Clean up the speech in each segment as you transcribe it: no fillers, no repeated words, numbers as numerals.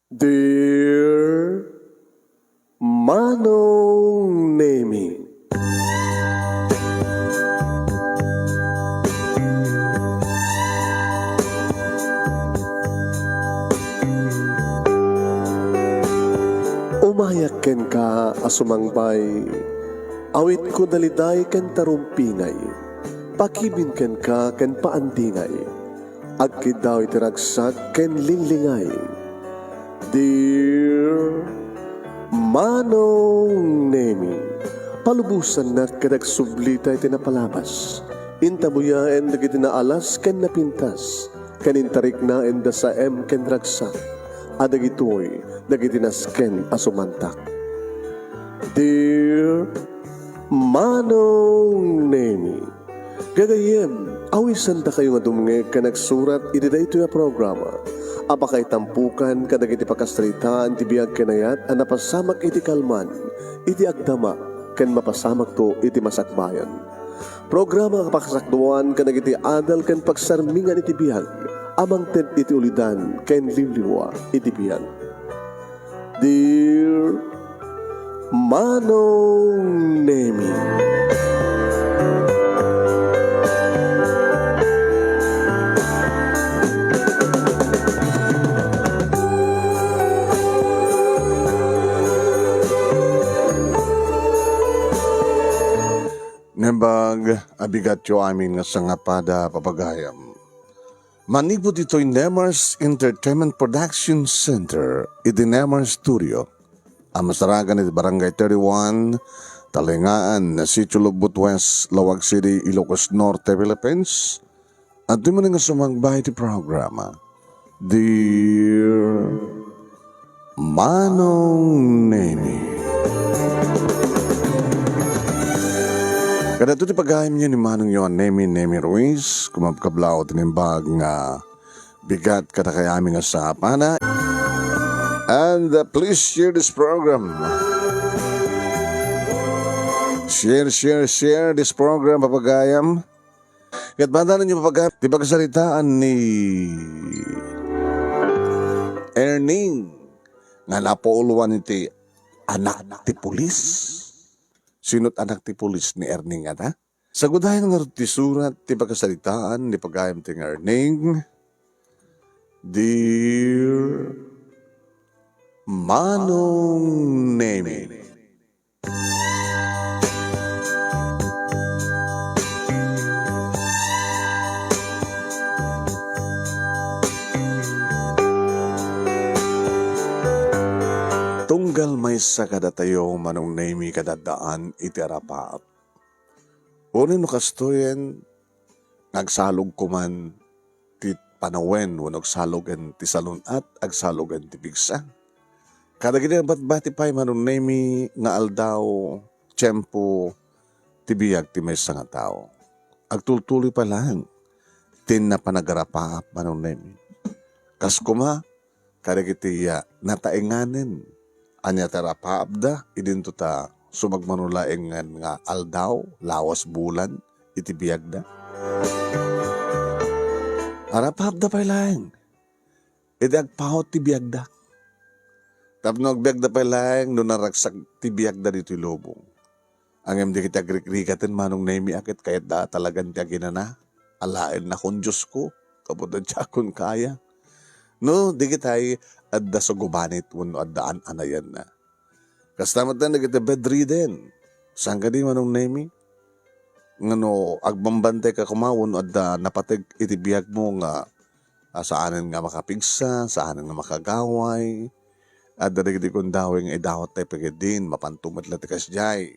Dear Manong Nemi, umayak ken ka asumangbay, awit ko daliday ken tarumpingay, pakibin ken ka ken paandingay, agkid daw itiragsak ken linglingay. Dear Manong Nemi, palubusan na kadag sublita iti napalabas. Intabuyaen dagiti naalas ken napintas, kanintarik na enda sa ken ragsak. Adagitoy dagiti nasken asumantak. Dear Manong Nemi, gagayem, awisan ta kayo nga dumnge ka nagsurat iti daytoy a programa. Apakay tampukan kadagiti pakasritaan ti biag kenayat a napasamak iti kalman, iti agdama ken mapasamak to iti masakbayan. Programa kapakasakduan kadagiti adal ken pagsarmingan iti biag, amang ted iti ulidan ken liwliwa iti biag. Dear Manong Nemi, Nembag, abigat yo amin nga sangapada papagayam. Manibot ito'y Nemars Entertainment Production Center, iti Nemars Studio. Ang masaragan iti Barangay 31, Talingaan, Sitio Lubot West, Lawag City, Ilocos Norte, Philippines. At di mo nga sumagbay iti programa. Dear Manong Nemi. Kada ito ti pagayam niyo ni Manong yon Nemi Ruiz, kumapkablao tinimbag nga bigat kada kayami nga sa apana. And please share this program. Share this program, papagayam. Kat bandanan niyo papagayam, di pagkasalitaan ni Erning nga napauluan iti anak ti pulis. Sinot anak ti pulis ni Erning ata? Sa gudayan nga ti surat, ti pagkasalitaan, ni pagayam ti Erning, Dear Manong Nemi. Tunggal may sa kadatayo Manong Nemi kadadaan iti arapaap. Unin no kastoyen, nagsalog kuman ti panawen, wano salogan ti salunat, agsalogan ti bigsa. Kadagiti bat-bati pa'y Manong Nemi nga aldaw, tiyempo, ti biyag ti may nga tao. Agtultuloy pa lang, tin na panagarapaap Manong Nemi. Kas kuma, kadagiti natainganin, anya tarapaabda, idinto ta sumagmanulaengan nga aldaw, lawas bulan, iti biyagda. Arapaabda pa lang, iti agpahot ti biyagda. Tapno agbiagda pa lang, no naragsak ti biyagda dito lubong. Ang emdi kita agrikrikatin Manong Nemi akit, kahit da talagang ti aginana, alain na kung Diyos ko, kabudan siya kung kaya. No, di kita'y adda sa gubanit wano addaan anayan na. Kastamat na nagita bedridden. Saan ka di Manong Nemi? Ngano, agbambantay ka kumawon adda napatag itibiyag mo nga saanan nga makapigsa, saanan nga makagaway. Adda nagiti kong dawing idawat tayo pagidin, mapantumat latikas jay.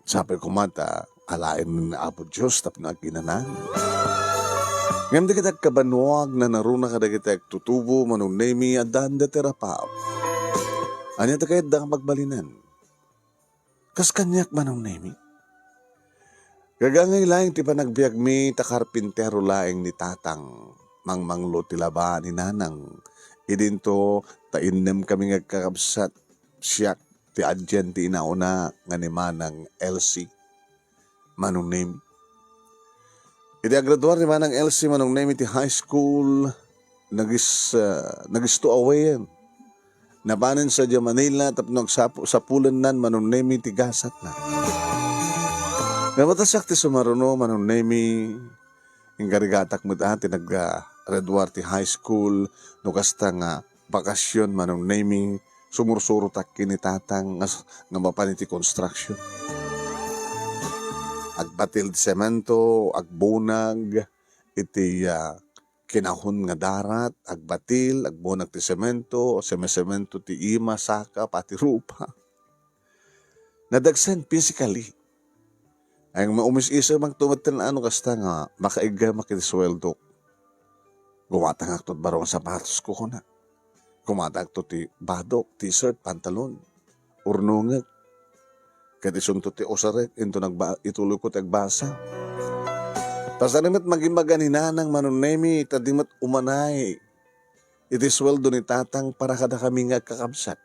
Sabi ko mata, alain na apo Diyos tap na aginanan. Ngayon di kita kabanwag na naruna ka na kita tutubo Manong Nemi at daan da terapaap. Anya ta kahit da magbalinan. Kas kanyak Manong Nemi. Gagangay laing ti panagbiag mi ta karpintero laing ni tatang mangmanglo ti laba ni nanang. Idinto ta innem kami nga kakabsat siyak ti adyan ti inauna nga ni manang Elsie Manong Nemi. Iti agraduar ni Manang Elsie Manong Nemi ti high school, nagis away yan. Napanin sa Manila tapno sa pulan nan manunemi tigasat na. Nabatasak ti sumaruno manunemi ingarigatak mo dati nag-Redward High School no kasta nga bakasyon manunemi sumursuro tak kinitatang nga mapaniti construction. Agbatil ti semento, agbunag, iti kinahon nga darat, agbatil, agbunag ti semento, semento ti ima, saka, pati rupa. Nadagsan physically. Ay maumis-isa mang tumatin na ano kasta nga makaiga makitisweldo. Gumatang aktot barong sapatos ko na. Gumatang aktot ti badok, t-shirt, pantalon, urnungag. Katisunto ti osarek, ituloy ko ti agbasa. Pasanimat maging maganinanang manunemi, tadimat umanay. Iti sweldo ni tatang para kada kami nga kakabsat.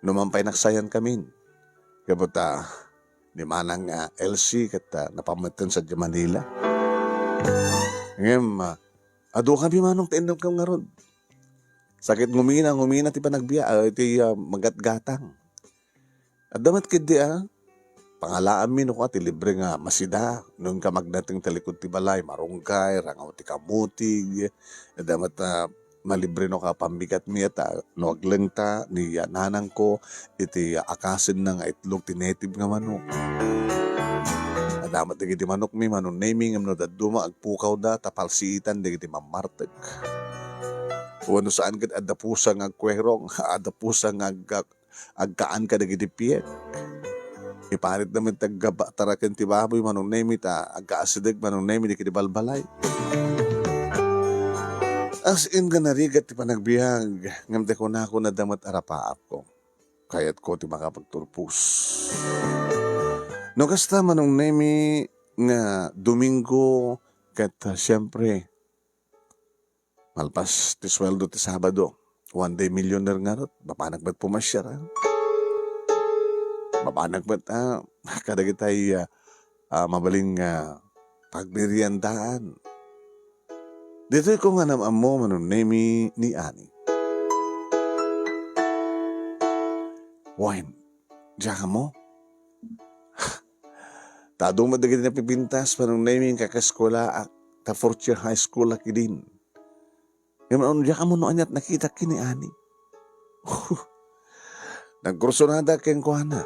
Numampay naksayan kami. Kabuta, ni manang LC kat napamatan sa Manila. Ngayon, ado kami manong tindog kang nga ron. Sakit ngumina ti panagbiya, iti magatgatang. At damat kidi pangalaan mi no ti libre nga masida nung ka magdating talikod ti balay marungkay rangaw ti kamutig damat malibre no ka pambigat mi at no aglengta ni nanang ko iti akasin na nga itlog ti native nga manok. Damat digiti manok mi manon naming amno daduma agpukaw da tapalsiitan digiti mamarteg. Wano saan kat adapusang agkwerong adapusang agkaan ka digiti piyek. Iparit naman tarakan ti baboy manong nemi ta agkaasidag manong nemi di kitibalbalay. As in ka narigat ti panagbiag ngamde ko na ako na damat arapaap ko. Kayat ko ti makapagturpus. No kasta manong nemi nga Domingo kat siyempre malpas ti sweldo ti Sabado. One day millionaire nga ron. Bapanag ba't pumasyar? Bapanag ba't kadagitay mabaling pagmeriandaan. Dito ko nga naman mo manunemi ni Ani. Wine, diya ka mo? Tadong madagit na pipintas manunemi kakaskola ta fourth year high school laki din. Yung diya ka mo noon at nakita kini Ani. Nagkursunada keng kuhana.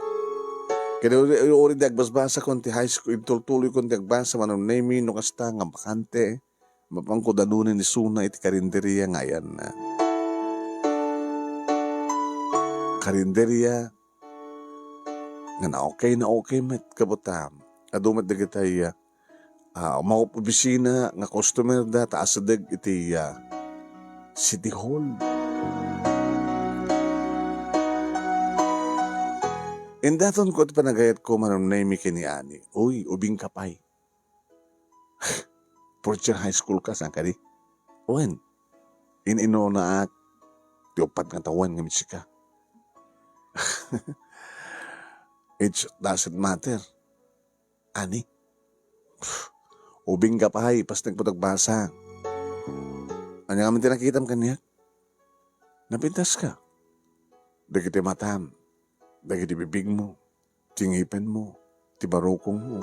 Kaya uri di agbasbasa kon ti high school, tuloy kon ti agbasa manong nemi no kasta nga bakante. Mapangko danunin ni Suna iti karinderya ngayon na. Karinderya nga na okay met kabutam. Adumat na kitay maupubisina nga customer da taasadag iti City Hall. Indaton ko iti panagayat ko manong naimi kini Ani. Uy, ubing kapay. Porcher High School ka, saan ka di? Uwan, inino na ti upat nga tawan nga misika. It doesn't matter. Ani, ubing kapay, pas nagputagbasa. Ano nga man tinakitam kanya? Napintas ka. Dagiti matam, dagiti bibig mo, tingipen mo, tibarukong mo.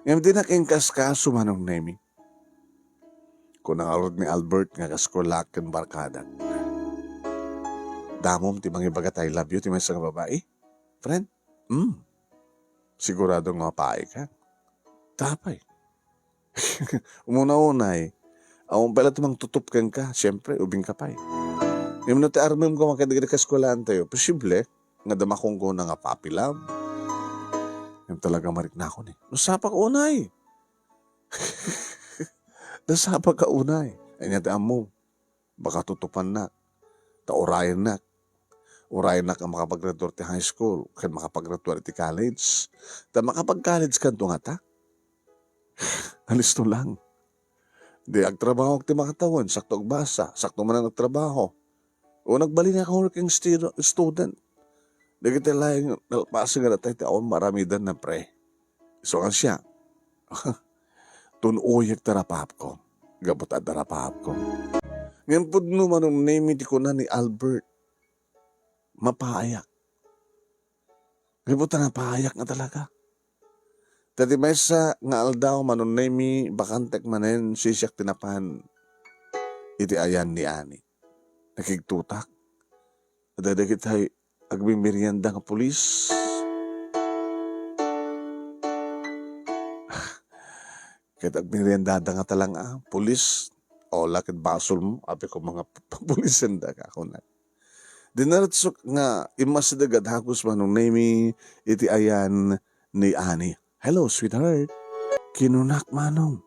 Ngayon din nakingkas kaso manong nemi. Kung nangarod ni Albert nga kaskolak kan barkadan. Damom ti mga bagat I love you ti may isang babae. Friend? Sigurado nga paay ka. Tapay. Umuna-unay. Awang pala tumang tutup kang ka. Siyempre, ubing kapay. Yung na ti armim ko makadagdag kaskolaan tayo. Posible, nga damakong ko na nga puppy love. Yung talaga marik na ako ni. Nasapa ka unay. Nasapa ka unay. Ay nataan mo. Baka tutupan na. Taurayan na. Urayan na ka makapag-graduate ti high school. Kan makapag-graduate ti college. Ta makapag-college ka ito nga ta. Alis to lang. Di agtrabaho ti makatawan. Sakto agbasa. Sakto man ang nagtrabaho. O nagbali na ka working student. Dagiti lang nalpasa nga natay taon maramidan na pre. So ang siya. Tunuyag tarapap ko. Gabot at tarapap ko. Ngayon po naman nung name it ko na ni Albert. Mapayak. Ngayon po napayak na talaga. Tati may sa nga aldaw manong name bakantek manen sisyak tinapan. Iti ayan ni Ani. Nakigtutak. Dadagit ay agbing merienda nga pulis. Kahit agbing nga talang pulis. O lakit basol mo. Api ko mga pulisan da ka ako na. Dinaratsok nga imasidagad hagos manong name iti ayan ni Ani. Hello, sweetheart. Kinunak manong.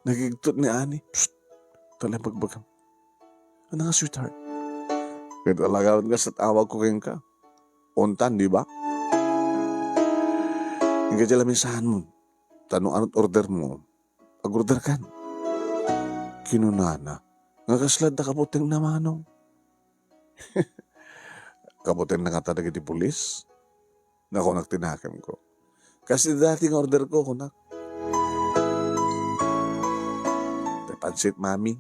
Nagigtot ni Ani. Psst. Talang pagbagam. Ano nga, sweetheart? Kaya talagawan ka sa tawag ko kayong ka. Untan, di ba? Hindi ka dyan lamisahan mo. Tanong ano't order mo. Pag-order kan. Kinunana. Nga kaslad na kaputing na manong. Kaputing na nga talaga di pulis. Na kunak tinakim ko. Kasi dating order ko, kunak. Pansit, mami.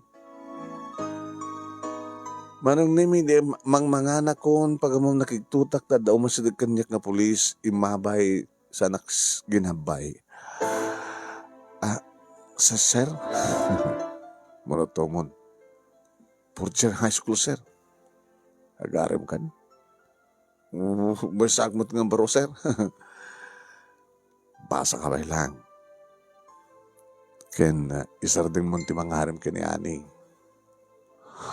Manong nimi, mga anak kon, pag mo nakiktutak na daw masidag kanyak na pulis, imabay sa naks ginabay. Sa sir? Monotomon. Purcher high school, sir. Agarem kan. Basagmot ng baro, sir. Basa ka ba lang? Ken, isarding mo ti mangarem kini Ani.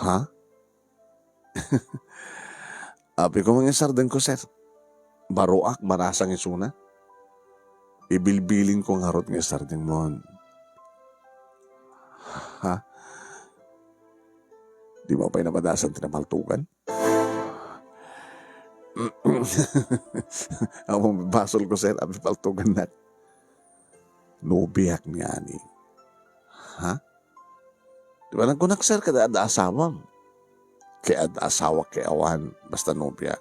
Ha? Api ko mga isarding ko, sir. Baroak, marasang isuna. Ibilbilin ko nga rot nga isarding mo. Ha? Di mo pa'y napadasan tinamaltukan? Among basol ko, sir, api paltugan na. Nubiyak ni Ani. Ha? Di ba nang kunak, sir, kada ada asawang? Kaya ada asawa kay awan, basta nobya.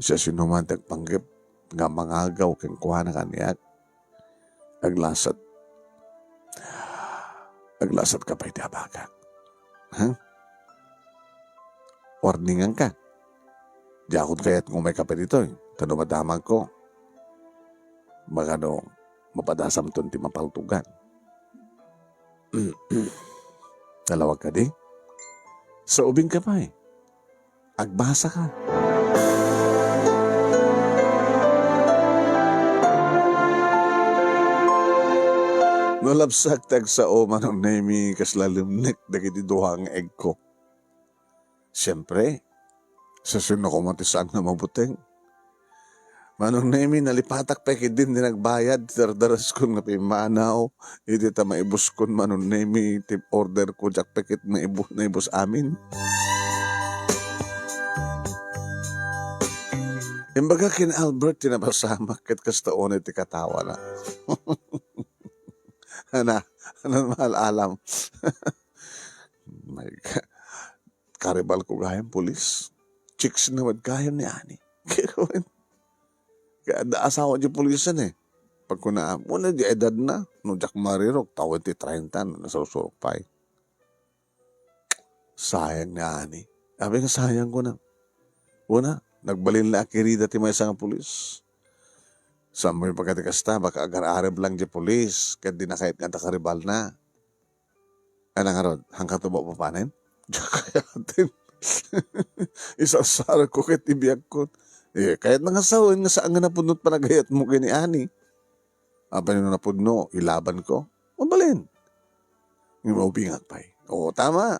Siya sinumantag panggip nga mangagaw keng kuha na kaniyak. Aglasat ka pa'y diabaga. Ha? Warningan ka. Diakot kaya't ngumay ka pa dito. Tanong madamag ko. Baka no, mapadasam ton ti mapaltugan. Talawag ka di? Sa ubing ka pa eh. Agbasa ka. Nalabsak tag sa o manong nemi kaslalimnek dagiti duhang egg ko. Siyempre, sa sino ko matisang na mabuteng. Manong nemi nalipatak pa din nagbayad, dardaras ko nga pimanaw, hindi ta maibus kon manong nemi tip order ko jak pekit na ibus amin. Imbaga kin Albert tinabasamak ket kastaon iti katawa na. Ano mahal alam. My God. Karibal ko gayang pulis. Chicks na magkayang ni Ani. Kaya asawa di pulisan eh. Pag kuna, muna di edad na. No jak marirok, tawad ti 30 na nasusurok pa eh. Sayang ni Ani. Sabi nga sayang ko na. Una, nagbalin la akirida ti may isang pulis. Sa may pagkatikasta, baka agar-arab lang di pulis. Kaya di na kahit nga takaribal na. Ano nga ron, hanggang tubo pa panin? Kaya atin. Isasara ko kahit ibiyag ko. Eh, kahit nangasawin nga saan nga napunot pa nagayat mo kini Ani. Apa nyo napunno, ilaban ko. Mabalin. Yung maubingat pa eh. Oo, tama.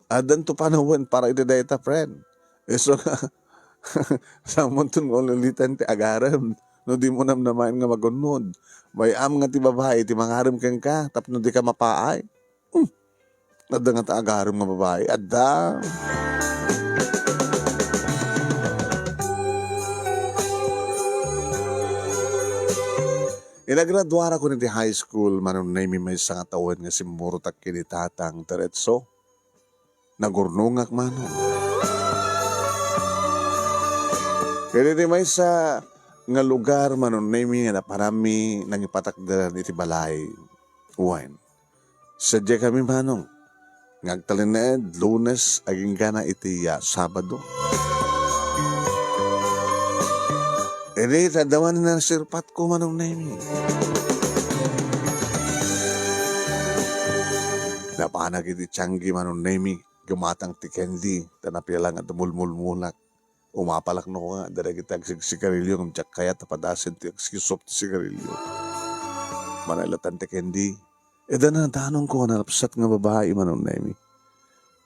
Adan to panawan para idadayta, friend. Eh, so sa montong ulitan ti agaram. No di mo namnamain nga magunod. May am nga ti babae, ti mangaram kang ka, tapno di ka mapaay. Adda nga ta agaram nga babae. Adda. Inagraduara ko niti high school, manong naimi may isang atawan nga simburo tak kinitatang teretso. Nagurnungak manong. Kaya di may sa nga lugar manon nami nga naparami nang ipatakdaran iti balay. Uwan. Sadya kami manong. Ngagtalined, Lunes, aging gana iti Sabado. Edi, tadawan na sirpat ko manong nami. Napanag iti tiyanggi manong nami. Gumatang ti Candy. Tanapialang at mulmulmulak. Umapalak no ko nga. Dara kita sigarilyo. Ngumtsak kaya tapadasin ti agsisop ti sigarilyo. Manalatan ti Candy. Eda na tanong ko nalapsat nga babae manong nami.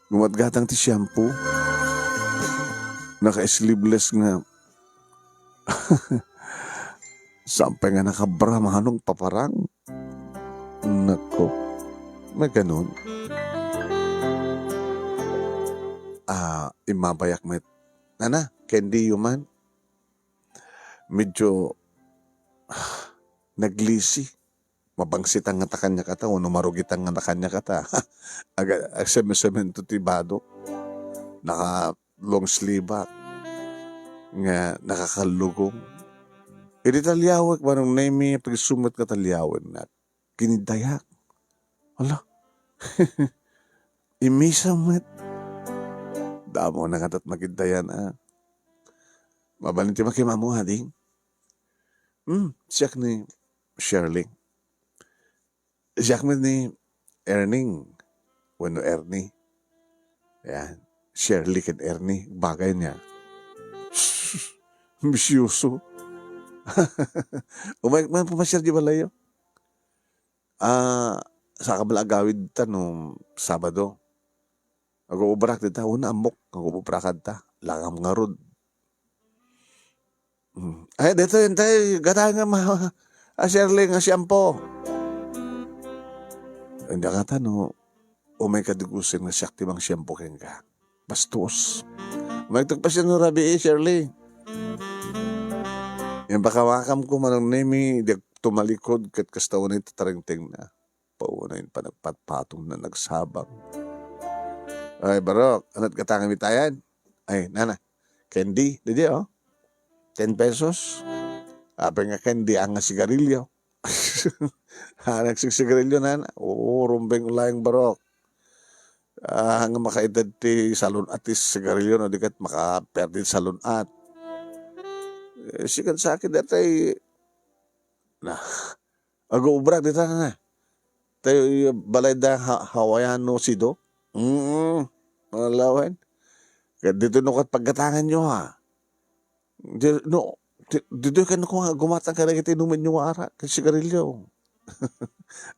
Gumatgatang ti shampoo. Naka-sleeveless nga. Sampay nga nakabra manong paparang. Nako. May ganun. Imabayak met. Nana, Candy yuman. Medyo naglisi. Mabangsit ang nga kanya kata, o marugit ang nga kanya kata. Agsemen-semento tibado. Naka long sleeve nga nakakalugong. Iti talyawag, manong nami, pagsumat ka talyawan na, kinidayak. Hala, imisa met. Damo na katat makidayan, Mabalinti makimamu, hading. Siyak ni Shirley. Siyak ni Erning. Bueno, Ernie. Ayan. Shirley and Ernie. Bagay niya. Misyoso. Umayag man pumasyar di balayo. Sa kabalagawid ta nung Sabado.Ag-uubrak dita. Una amok.Ag-uubrakad ta. Langam nga rod. Ay, dito yun tayo. Gata nga Shirley nga siyampo. Hindi ka tanong. Umay kadigusin nga siyak timang siyampo ken ka. Bastos. Magtagpa siya ng rabi Shirley. Yung pakawakam ko manang nemi, di tumalikod kat kastawan ito taringting na. Paunayin pa nagpatpatong na nagsabang. Ay, Barok, anat katang amitayan? Ay, nana, Candy, di 10 pesos. Apa nga Candy, ang nga sigarilyo. Nagsigsigarilyo, nana. Oo, rumbeng ulayang Barok. Hanggang makaedad ti salon at ti sigarilyo, no, di kat makaperdid salon at. Sikat sa akin datay naag-uubra dito na tayo balay da Hawaiano sido malawan dito no kat paggatangan nyo dito ka no kung gumatang ka na kita inumin nyo ara kasi sigarilyo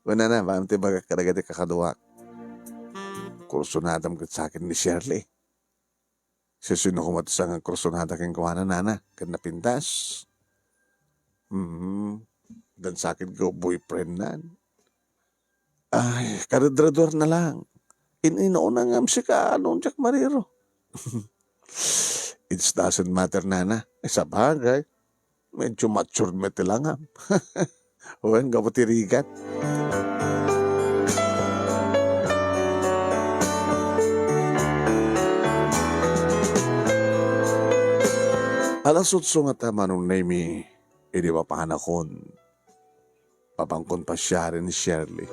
wala na maamti baga ka na kita kakaduwak kursunadam kat sa akin ni Shirley. Sino kumatasang ang kursunada kang kuhanan, nana, kan napintas. Dan sa akin ko, boyfriend na. Ay, karadrador na lang. Ininauna nga ka, anong Jack Mariro. It doesn't matter, nana. Sa bagay, medyo matured met lang. Huwag kapatirigat. Alasot nga ta manong nami, hindi mapanakon. Papangkon pa siya rin ni Shirley.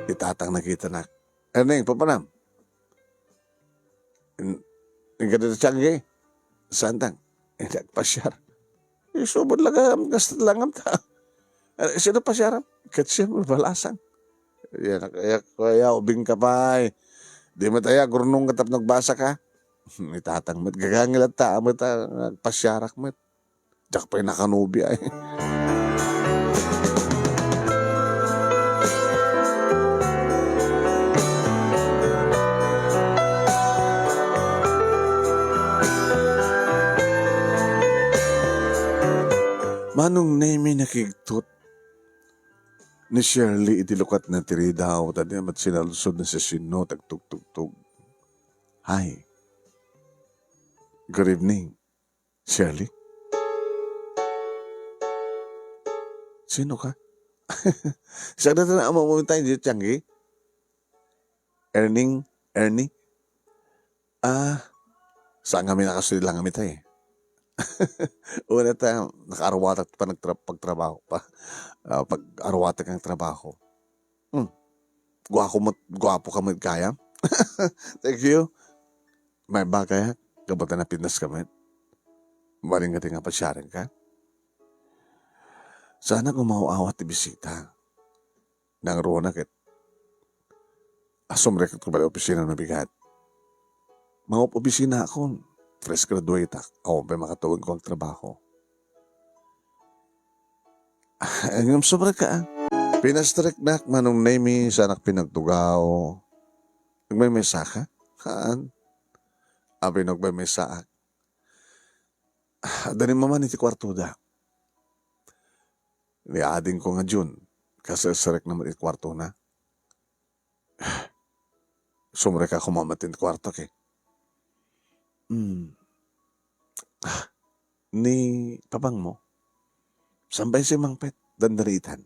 Itatang nakita na. Erneng, papanam. Ang ganda sa tiyangge. Santang. Nagpasyar. Isubod lang gastat lang ta. Sino pasyar? Kasi balasang. Yan, kaya ubing ka pa. Di mataya, gurnong katap nagbasa ka. Itatang met gagangil at taamat pasyarak met. Diyak pa'y nakanubi ay. Manong nemi nakigtot ni Shirley itilukat na tiri daw tadi amat sinalusod na sa sino tagtugtugtug. Hi. Good evening, Shirley. Sino ka? Sa dati na mo tayo dito, Tianggi? Ernie? Saan kami nakasulit lang kami tayo? Una ta, naka-arwatak pa pagtrabaho pa. Pag-arwatak ang trabaho. Hmm, gwapo ka magkaya. Thank you. May bagay, kabata na pinas kami. Maring nga nga pasyarin ka. Sana kung mauawat ti bisita. Nang roon na kit. Asum record ko bali opisina na bigat. Mga opisina ako. Fresh graduate ako. Pa makatawag ko ang trabaho. Ang sobra ka. Pinastrek na manong name sa anak pinagtugaw. Nagmay mesa ka? Haan? Abi nagmay mesa. Dani maman iti kwarto da. Niading ko nga June. Kasi sarek naman iti kwarto na. Sumre ka kumamatin iti kwarto ke. Ni papang mo. Sambay si Mang Pet. Dandaritan.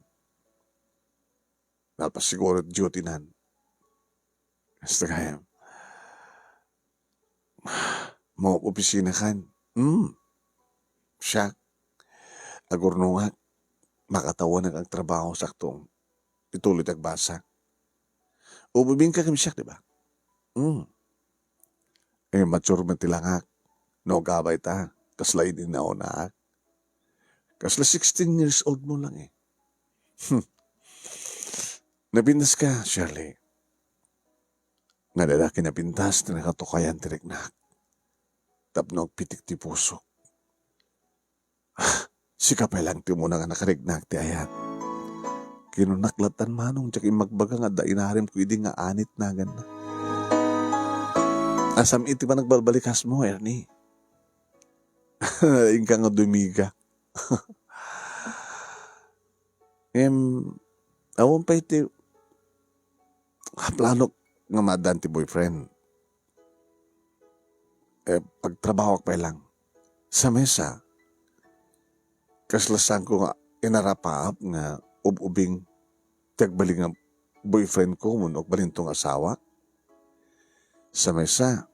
Nalpas siguro duty nan. Basta kaya. Mga opisina kan. Siya. Agurnungat. Makatawan ang trabaho saktong. Ituloy tagbasa. Ububing ka kami siya, di ba? Mature man tilangak. No gabay ta. Kasla din na ona. Kasla 16 years old mo lang eh. Napintas ka, Shirley. Nadadaki na pintas na nakatukayan tiriknak. Tapnog pitik ti puso. Si kapay lang ti mo na nga nakarignak ti ayat. Kinunaklatan manong tsak imagbaga nga dainarim ko hindi nga anit na ganda. Asam iti pa nagbabalikas mo, Ernie. Ingka nga dumiga. Awon pa iti plano nga madan ti boyfriend. Pagtrabaho pa lang. Sa mesa, kaslasan ko nga inarapaap nga ubing tiagbali nga boyfriend ko munok balintong asawa. Sa mesa,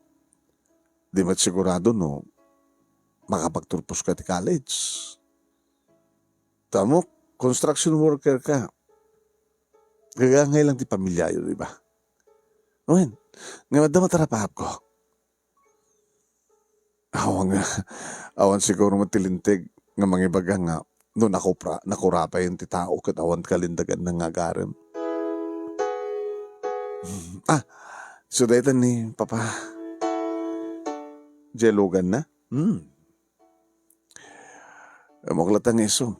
di mat sigurado no, makapagturpos ka ti college. Tamo, construction worker ka. Gagangay lang ti pamilya yun, di ba? Ngayon, nga madama tarapahap ko. Awan siguro matilintig nga mangibaga nga no nakurapay yung ti tao kat awan kalindagan ng ngagarim. So daytan ni Papa Jelugan na? Maglatan nga iso.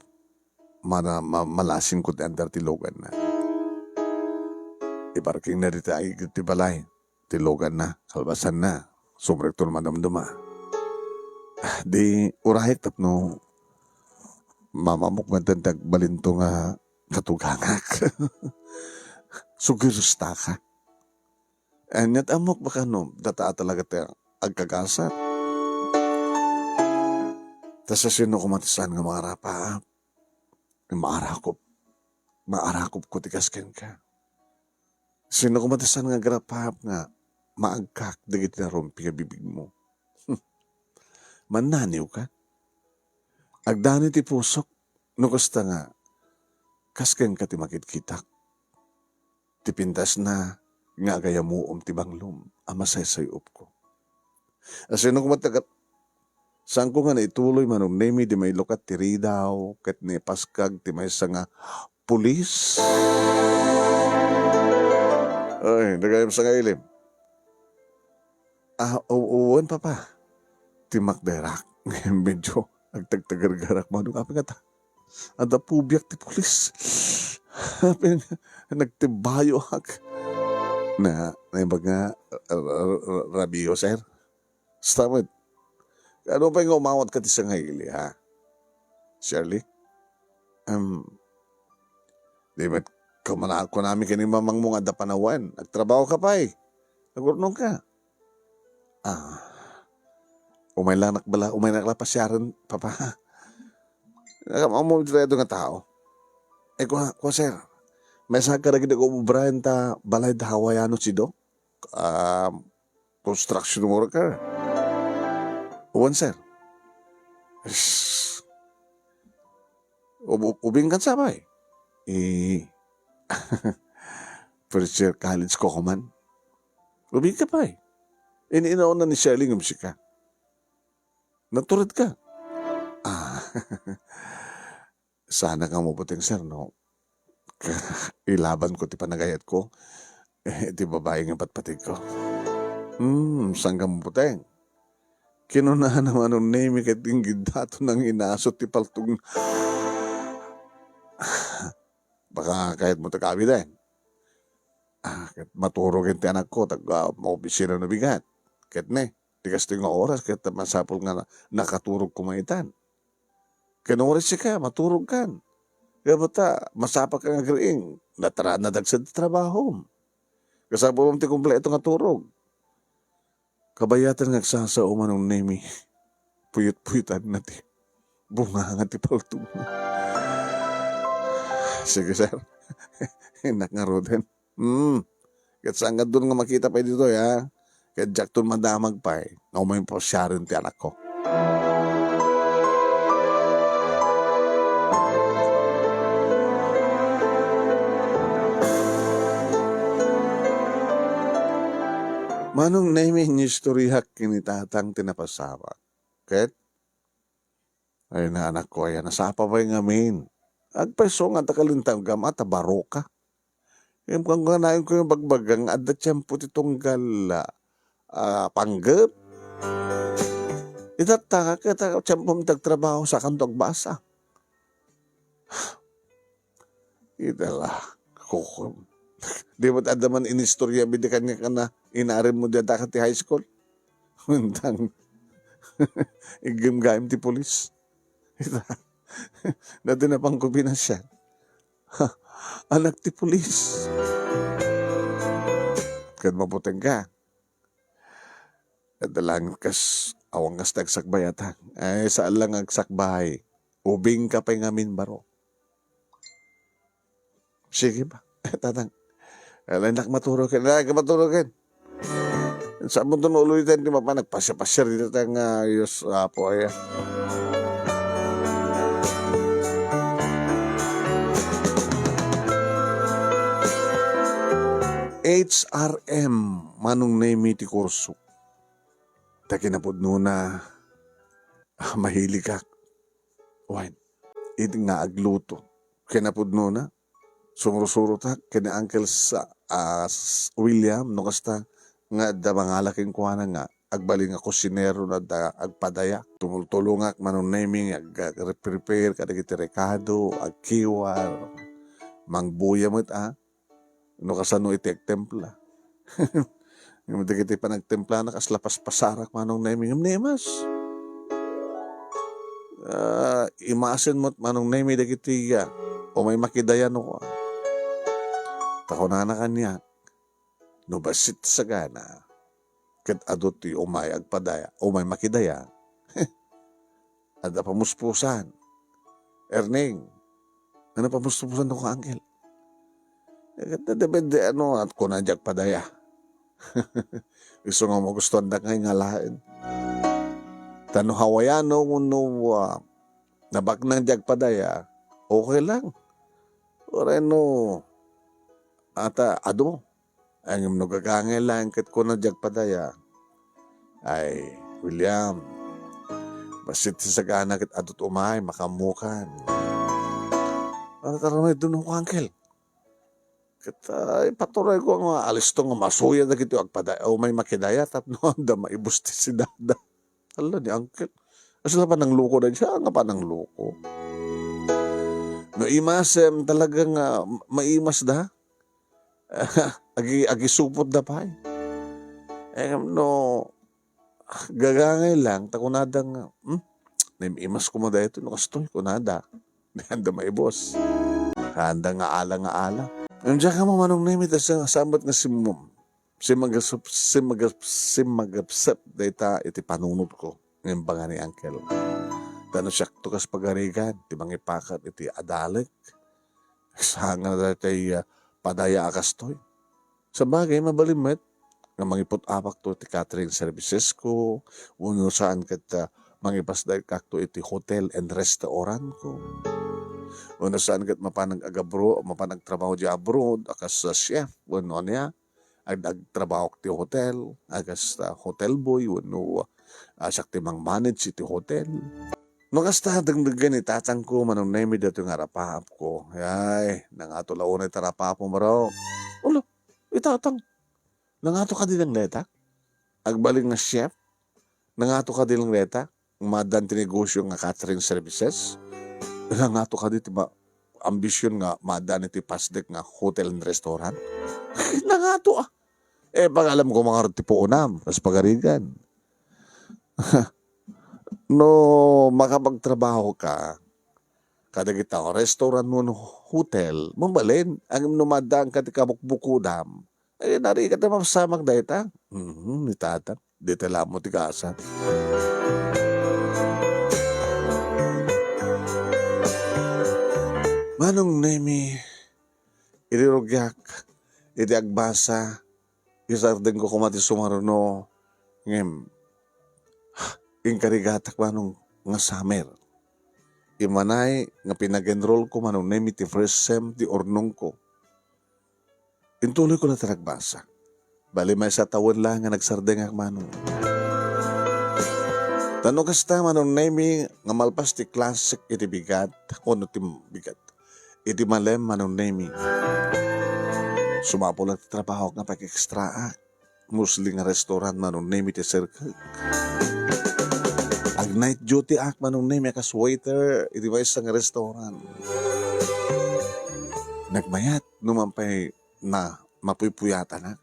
Malasing ko ti andar tilogan na. Iparking na dito ay ti balay. Tilogan na, kalbasan na. Sumrektor madamdama. Di urahik tapno mamamok nga tandag balinto nga katugangak. Sugirista ka. Anyat amok baka no, data talaga tayo agkagasa. Tas sa sino kumatisan nga mga rapa, maarakop ko tikasken ka. Sino kumatisan nga grapap nga maagkak dagiti na rumpi nga bibig mo. Mananiw ka. Agdani ti pusok, no kasta nga, kasken ka ti makitkitak. Ti pintas na, nga gaya mo ti banglom, amasaysayop ko. Sino kumatagat, saan ko nga naituloy manong nemi di may lukat ti ridaw, kat ni paskag ti may nga pulis. Ay, nagayam sa nga ilim. Uwan papa. Timak derak. Medyo agtagtagargarak manong apin nga ta. Ada pubiyak ti pulis. Apin nagtibayo hak. Na yung mga rabiyo, sir. Stamad. Ano pa yung umawat ka ti sa nga ili, ha? Shirley? Di ba ko namin kaning mamang mong ada panawan. Nagtrabaho ka pa eh. Nagurnong ka. Umay lang pasyaran, papa. Mo dito nga tao. Ko sir, may sakaragin ako ubrahan ta balay da Hawaiano si do. Construction worker. Uwan sir. Ubing kan sabay. First year college ko man. Ubing ka pa eh. Iniinaon na ni Shelly ng musika. Naturid ka. Sana ka mabuting sir, no? Ilaban ko ti panagayat ko. Ti babae ng patpatig ko. Saan ka mabuting? Kinunahan naman ng name kat inggid dato ng inasot ti paltong. Baka kahit mo takabi din. Kahit maturog yung ti anak ko, maopisira na bigat. Kahit tigas ito yung oras, kahit masapol nga nakaturog kumaitan. Kanoris siya ka, maturog kan. Kaya bata, masapa ka nga griing, nadagsad trabaho. Kasama mo ti kumpleto nga turog. Kabayatan nga sasao man ng nemi, puyut-puyutan na ti, bunga nga ti paltong. Sige sir, hinak nga roden. Kahit saan nga doon nga makita pa dito ya, kahit Jack doon madamag pa eh, nga umay pa siya rin ti anak ko. Manong namin yung istorihak kinitatang tinapasawa. Ket? Ay na anak ko, ay nasapa pa yung amin. Agpeso nga takalintang gamata, baroka. Yung kung ganayon ko yung bagbagang, adat siyang puti tunggal panggap. Itataka kita siyang pumtagtrabaho sa kantong basa. Itala, kukum. Di ba't adaman inistorya bidi kanya ka na inarim mo dyan ti high school? Huntang igim-gaim ti polis. Dati na pang kubinas siya. Anak ti polis. Kad maputing ka. Kadalang kas awang kas tagsakbayatan. Ay saan lang agsakbay. Ubing ka pa ngamin baro. Sige ba? Tatang. Anak maturugin. Anak maturugin. Sa mo ito ulitin, di ba pa nagpasya-pasya dito tayong ayos po ay. HRM, manong name ti kurso. Ta kinapudno na mahilig ka. Wine. Iti nga agluto. Kinapudno na. Sumurusuro ta, kina Uncle sa William, no kasta nga da mga laking kuhanan nga, agbaling nga kusinero na da agpadaya. Tumultulungak manong naming, ag-prepare, kadagiti rekado, agkiwar, mangbuya mo't no kasano iti agtempla. Yung madagiti pa nagtempla na kaslapas pasarak manong naming, nemas. Imasin mo't manong naming dagiti o may makidayan no tako na kanya, no basit sa gana, kat adot ti umay agpadaya, umay makidaya, ada pamuspusan, Erning, ano pamuspusan ko angel? Kat depende at kunadya agpadaya. Gusto nga mo gusto ang dakay nga lain. Tano hawayano no nabak ng agpadaya, okay lang. Oreno, ata ado ang nagagangailan kat ko na padaya ay William basit sa gana kat adot umay makamukan ano taramay dun ko angkel kat ay paturay ko nga alis to nga masuya na kito agpadaya o may makidaya tapno anda maibusti si dada ala ni angkel asala pa ng luko na siya nga pa ng luko no imasem talagang maimas da agi supot da pa no gagangay lang takunadang imas ko mo da ito no kastoy kunada handa maibos handa nga ala nandiyan ka mo manong namit sa sambat nga si magapsap data iti panunod ko ng banga ni Uncle tano siya tukas pagarigan ti mangipakat iti adalig sa nga dati padaya akastoy. Sa bagay, mabalimit, nga mangipot apak to ti catering services ko, uno saan kat mangipasday kakto iti hotel and restaurant ko. O nasaan kat mapanag agabro, mapanag trabaho di abroad, akas sa chef, wano niya, agtrabaho ti hotel, agas hotel boy, wano sakti mang manage iti hotel. No kasta dagdagan itatang ko manong nemi dato yung harapahap ko. Ay, nangato launay tarapahap mo maraw. Ulo, itatang. Nangato ka din ng letak? Agbaling na chef? Nangato ka din ng letak? Madan tinegosyo nga catering services? Nangato ka din ba? Ambisyon nga madan iti pasdek nga hotel and restaurant? Nangato ah. Pag alam ko mga tipo unam, tas pagarigan. No, makapagtrabaho ka, kada kita ko, restaurant mo no hotel, mambalin, ang numadaan ka ti kabukbukudam, ay nari ka na mapasamag dahil ta. Nitata, di tala mo ti kaasa. Manong nemi, irirugyak, iti agbasa, isardeng ko kumati sumaruno, ngem, ing karigatak manong nga summer. Imanay nga pinag-enroll ko manong nemi ti first sem ti ornong ko. Intuloy ko na taragbasa. Bali may sa tawon lang nga nagsardeng ak manong. Tanong kasta manong nemi nga malpas ti classic iti bigat, ono ti bigat. Iti malem manong nemi. Sumapo lang ti trabaho nga pag-extra ak. Musling nga restaurant manong nemi ti circle. Night duty ak manong name kas waiter iti ba isang restaurant. Nagmayat numampay na mapuypuyatan na.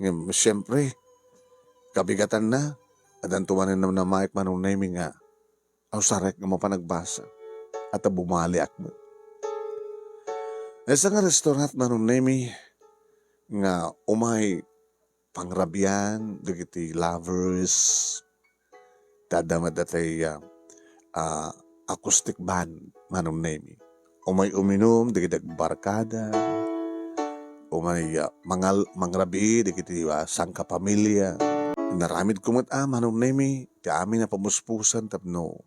Ngayon, siyempre, kabigatan na. Adan tumanin naman na maik manong name nga. Ausarek nga mapanagbasa. At bumali ak mo. Isang restaurant manong name nga umay pangrabian, dagiti lovers, dadamad datay acoustic band manong nemi. Umay uminom, digidag barkada, umay mangrabi, digiti sangka pamilya. Naramid kumot manong nemi, ti amin na pamuspusan tapno,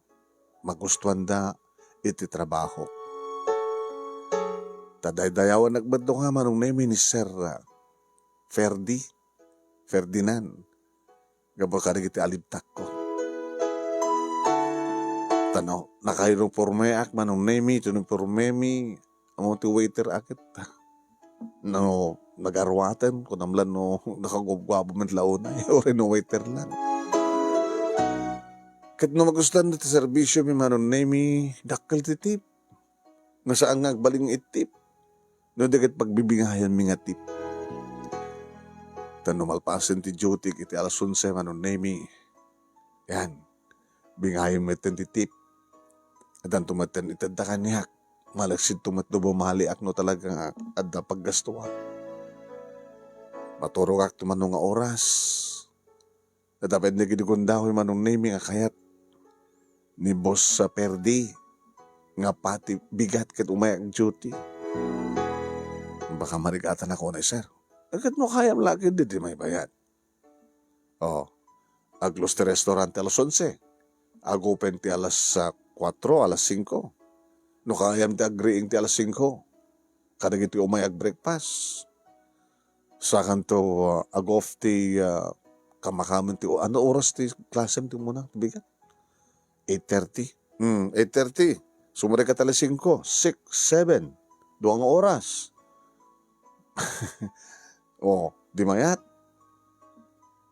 magustuhan da iti trabaho. Tadaydayawan nagbadto nga manong nemi ni Sir Ferdinand. Gabal ka digiti alibtak ko. Tanaw, nakairong pormeak manong nemi, tunong pormemi, amo ti waiter akit. No, nag-arwatan, kunamlan no, nakagubwabo man launa, o rin no waiter lang. Kat no magustuhan na ti servisyo mi manong nemi, dakkel ti tip. Nasaan nga agbaling itip. No, dagat pagbibingayan mi nga tip. Tano malpasin ti duty, iti alas 11 manong nemi. Yan, bingayan mo iten ti tip. Adan tumaten itadakan niyak. Malaksid tumatdo bumali ak no talagang adda paggastuwa. Maturog ak tumanong nga oras. Natapad na ginugundahoy manong nemi nga kayat. Ni boss sa perdi. Nga pati bigat kat umay ang duty. Baka marigatan ako na sir. Agad mo kayam lagi di may bayad. Aglos ti restaurante alas 11. Agopen ti alas 4, alas 5. No kayam ti agreeing ti alas 5. Kadag iti umay ag-breakfast. Sakan to agof ti kamakaman ti ano oras ti klasem ti muna bigat? 8:30. 8:30. Sumari ka alas 5, 6, 7. 2 oras. Di mayat.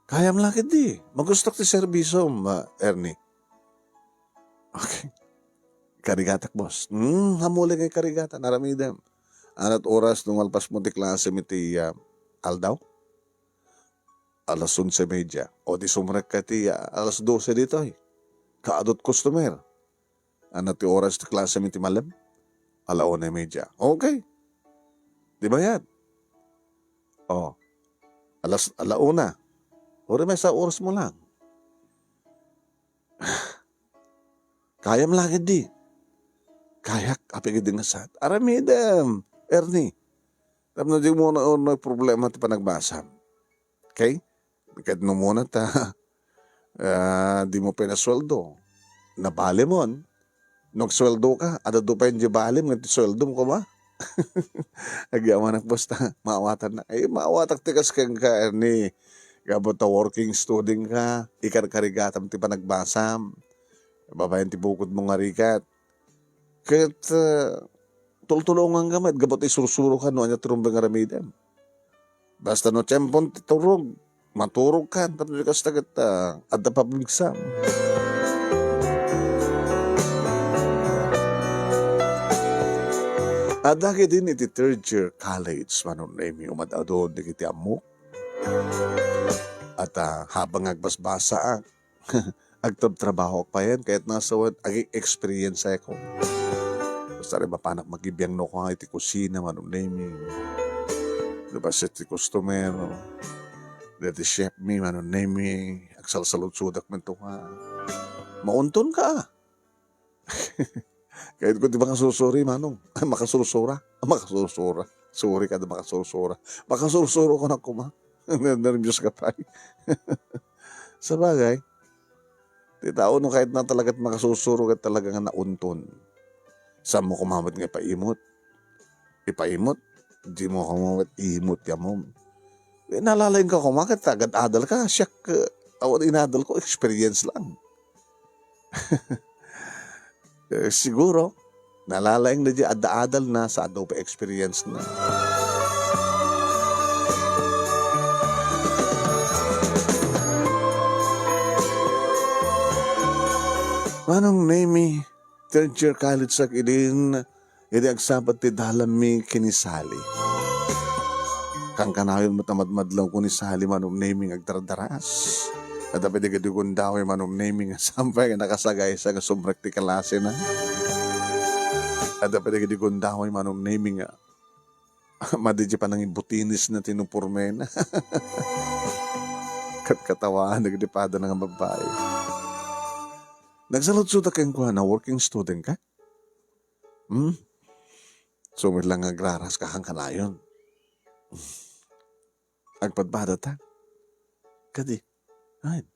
Kayam lakit di. Magustok ti servisyo, Ernie. Okay. Karigatak, boss. Hamuli kay karigata. Naramidem. Anat oras nung alpas mo ti klase miti aldaw? Alas 11:30. O di sumrek ka ti alas 12 dito eh. Kaadot customer. Anat ti oras ti klase miti malam? 1:30. Okay. Di ba yan? Alauna. Ori may sa oras mo lang. Kayam lagi di. Kayak apigid din nasat. Aramidem, Ernie. Tapos di mo na problema ti panagbasam. Okay? Kahit no muna ta, di mo pinasweldo. Nabali mo, nagsweldo ka, ada do pa yung jibalim, nga sweldo mo ko ba? Agyaman ang basta, maawatan na. Ay, maawatak tikas kang ka, ni, gabot ta working student ka, ikar-karigatam ti panagbasam, babayan ti bukod mo nga rikat. Kaya't, tultulungan ka mat, gabot isursuro ka, no, anya turumbang aramidem. Basta no, tiyempon ti turog, maturog ka, tapos ka sa tagat, at the public exam. Adake din iti third year college manon nemi umadadod di kiti amok. At habang agbasbasa agtrabaho pa yan kahit nasa agi experience ako. Basta rin mapanak magibiyang no ko nga iti kusina manon nemi. Diba si iti customer, iti chef mi manon nemi, agsalsalot sudak man to ka. Maunton ka. Kahit ko di makasusuri, manong. Makasurusura. Makasurusura. Sorry ka na makasurusura. Makasurusuro ko na kuma. Nervyos ka pa. Sa bagay, di tao no kahit na talagat makasusuro ka talaga nga naunton. Sa mo kumamot nga ipaimot. Ipaimot. Di mo kumamot imot ya mo. Nalalain ka kumakit. Agad-adal ka. Siyak. Awan inadal ko. Experience lang. Siguro, nalalaing na di ada-adal na sa Adobe experience na. Manong nemi, third year college sa idin, idi agsabat ti dalam mi kinisali. Kang kanayon matamadmadlaw ko ni Sali manong naming agdardaras. At dapat di kadugon daw yung manong naming sampay nga nakasagay sa kasumrak ti kalase na. At dapat di kadugon daw yung manong naming madidya pa nang ibutinis na tinupurme na. Katkatawaan, nagdipada ng babae. Nagsalot-suta kang kuha na working student ka? Sumit lang agraras ka kang kanayon. Agpadbada ta? Kadi? Ay.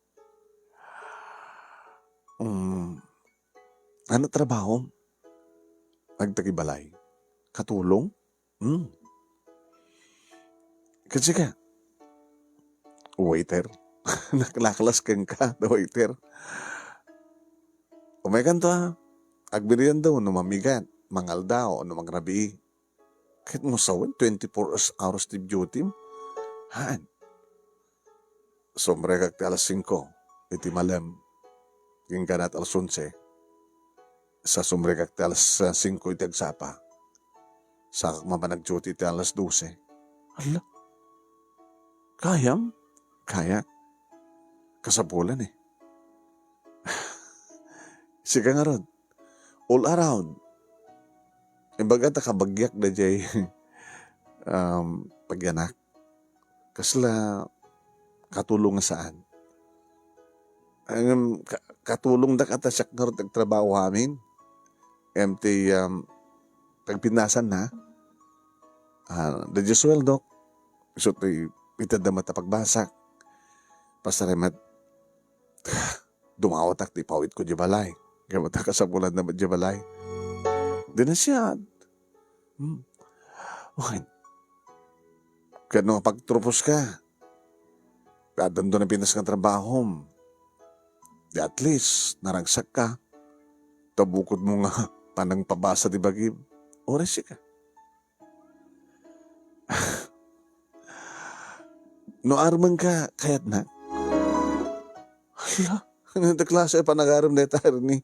Ano trabaho? Agtagibalay. Katulong? Kasi ka. Waiter. Naklaklas kang ka, the waiter. Umaykan to ha. Agbiriyan daw, no mamigat. Mangal daw, no magrabi. Kahit mo sawin, 24 hours tip duty. Han. Sombre kag alas 5, iti malam, yung ganat alas 11, sa sombre kag alas 5 iti agsapa, sa mapanag-duty iti alas 12. Hala, kayam? Kaya? Kasapulan eh. Sika nga ron, all around. Imbaga ta kabagyak na jay pagyanak. Kasla, katulong saan? Katulong da kata siyak nga rin trabaho amin. MT pagpinasan na. Dadya sweldo. So ito'y pitad na matapagbasak. Pasaremat. Dumawatak di pawit ko di balay. Gamata ka sa bulan na di balay. Di na siya. Okay. Kano pagtropos ka. Kadang doon na pinas kang trabaho. Di at least, naragsak ka. Tabukod mo nga, panang pabasa di bagib. Oras ka. No arman ka, kayat na. Hala, ano klase pa nag-aram na ito, ni.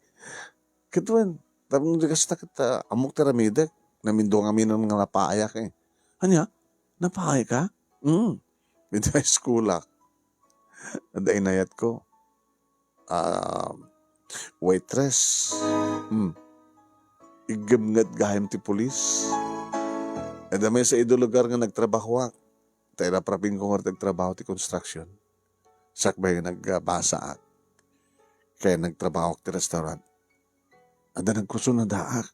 Kituan, tapos di kasi nakita, amok teramidak, namindo nga minang mga napaayak eh. Anya, napaayak ka? With high school ah. Ada inayat ko. Waitress. Igamngat gahim ti pulis. Ada may sa ido lugar nga nagtrabaho ak. Tayo na prapin ko nga nagtrabaho ti construction. Sakbay nga nagbasa ak. Kaya nagtrabaho ak ti restaurant. Ada nagkuso na daak.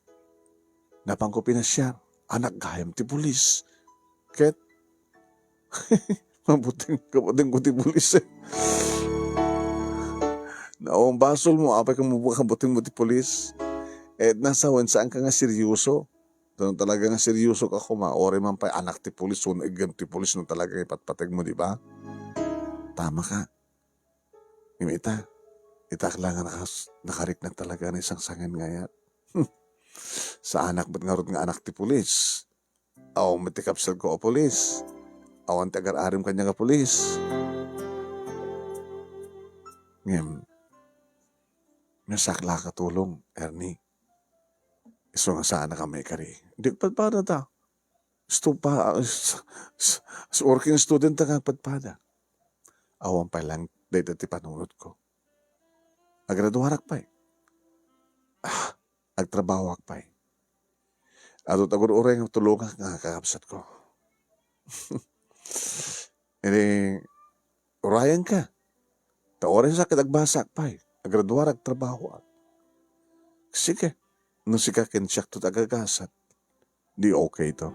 Napang ko pinasyar. Anak gahim ti pulis. Ket. Kaputing ko ti pulis eh. Naong basol mo, apay kang mabakabuting mo ti polis. Nasawan saan ka nga seryoso. Doon talaga nga seryoso ka ore man pa anak ti polis, so igam ti polis no talaga ipatpatag mo, di ba? Tama ka. Ita kailangan nakarik na talaga ng isang sangan ngayat. Sa anak ba't nga anak ti polis? Aw, matikapsal ko o polis. Aw, ang tagar-arim kanya nga polis. Ngayon, nasakla ka tulong, Ernie. Iso nga sana kami kari. Hindi ko padpada ta. Working student ta nga padpada. Awan pa lang, dahil ti panunod ko. Agraduarak pa eh. Agtrabawak pa eh. Ato tagur-uray nga tulungan nga kakapsat ko. Urayan ka. Taorin sa kitagbasak pa eh. Agraduarak trabaho. Sige. Nung si kakinsyak to tagagasat, di okay to.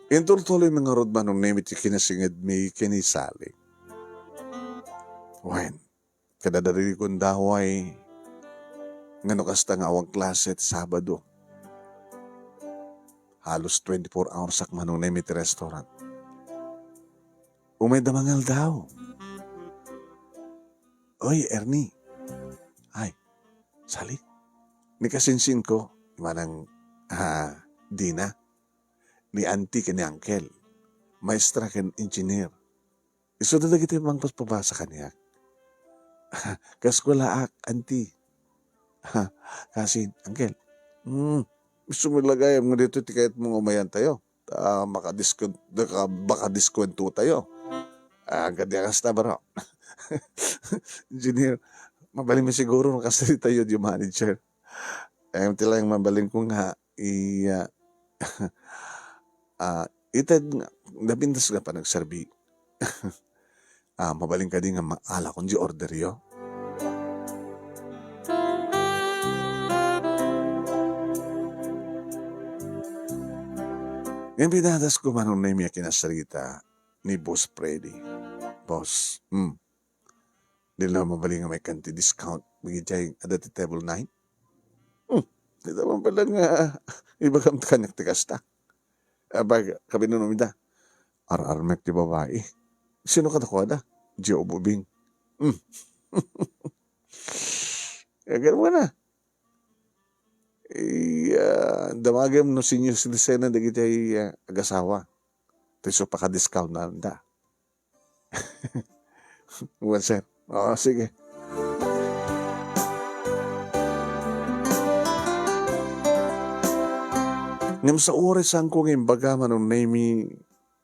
Intultuloy mga rodman nung nemit yung kinasingid may kinisali. Wen, kadadari kong daway, ngano kasta nga awang klase at Sabado. Halos 24 hours ak manong nemit restaurant. Umay damangal daw. Oy, Ernie. Ay, sali. Ni kasinsin ko, manang Dina. Ni auntie ka ni uncle. Maestra ken engineer. Iso na kita mang paspabasa kaniya. Kaskwalaak, auntie. Kasin, uncle. Gusto mo lagay mo dito tikayat mo umayan tayo. Baka diskwento tayo. Gadiakas na baro. Engineer, mabaling mo siguro makasali tayo yung manager. Tila yung mabaling ko nga itad nga, napintas nga pa nagserbi. Mabaling ka din nga maala kung di order yo. Ngayon pinadas ko manong na yung kinasarita ni Boss Freddy. Boss, di lang mabaling nga may kanti discount. Magigay adati table 9. Di naman pala nga iba kang kanyak-tikas ta. Abag, kabi nun umida. Ar-armek di babae. Sino ka nakuha na? Gio Bubing. Kaya mo na. Damagam no senior citizen na dagiti agasawa. Tiso pa ka-discount na da. Well, sir. Oo, sige. Ngam sa oras ang ko ngayon baga manong naimi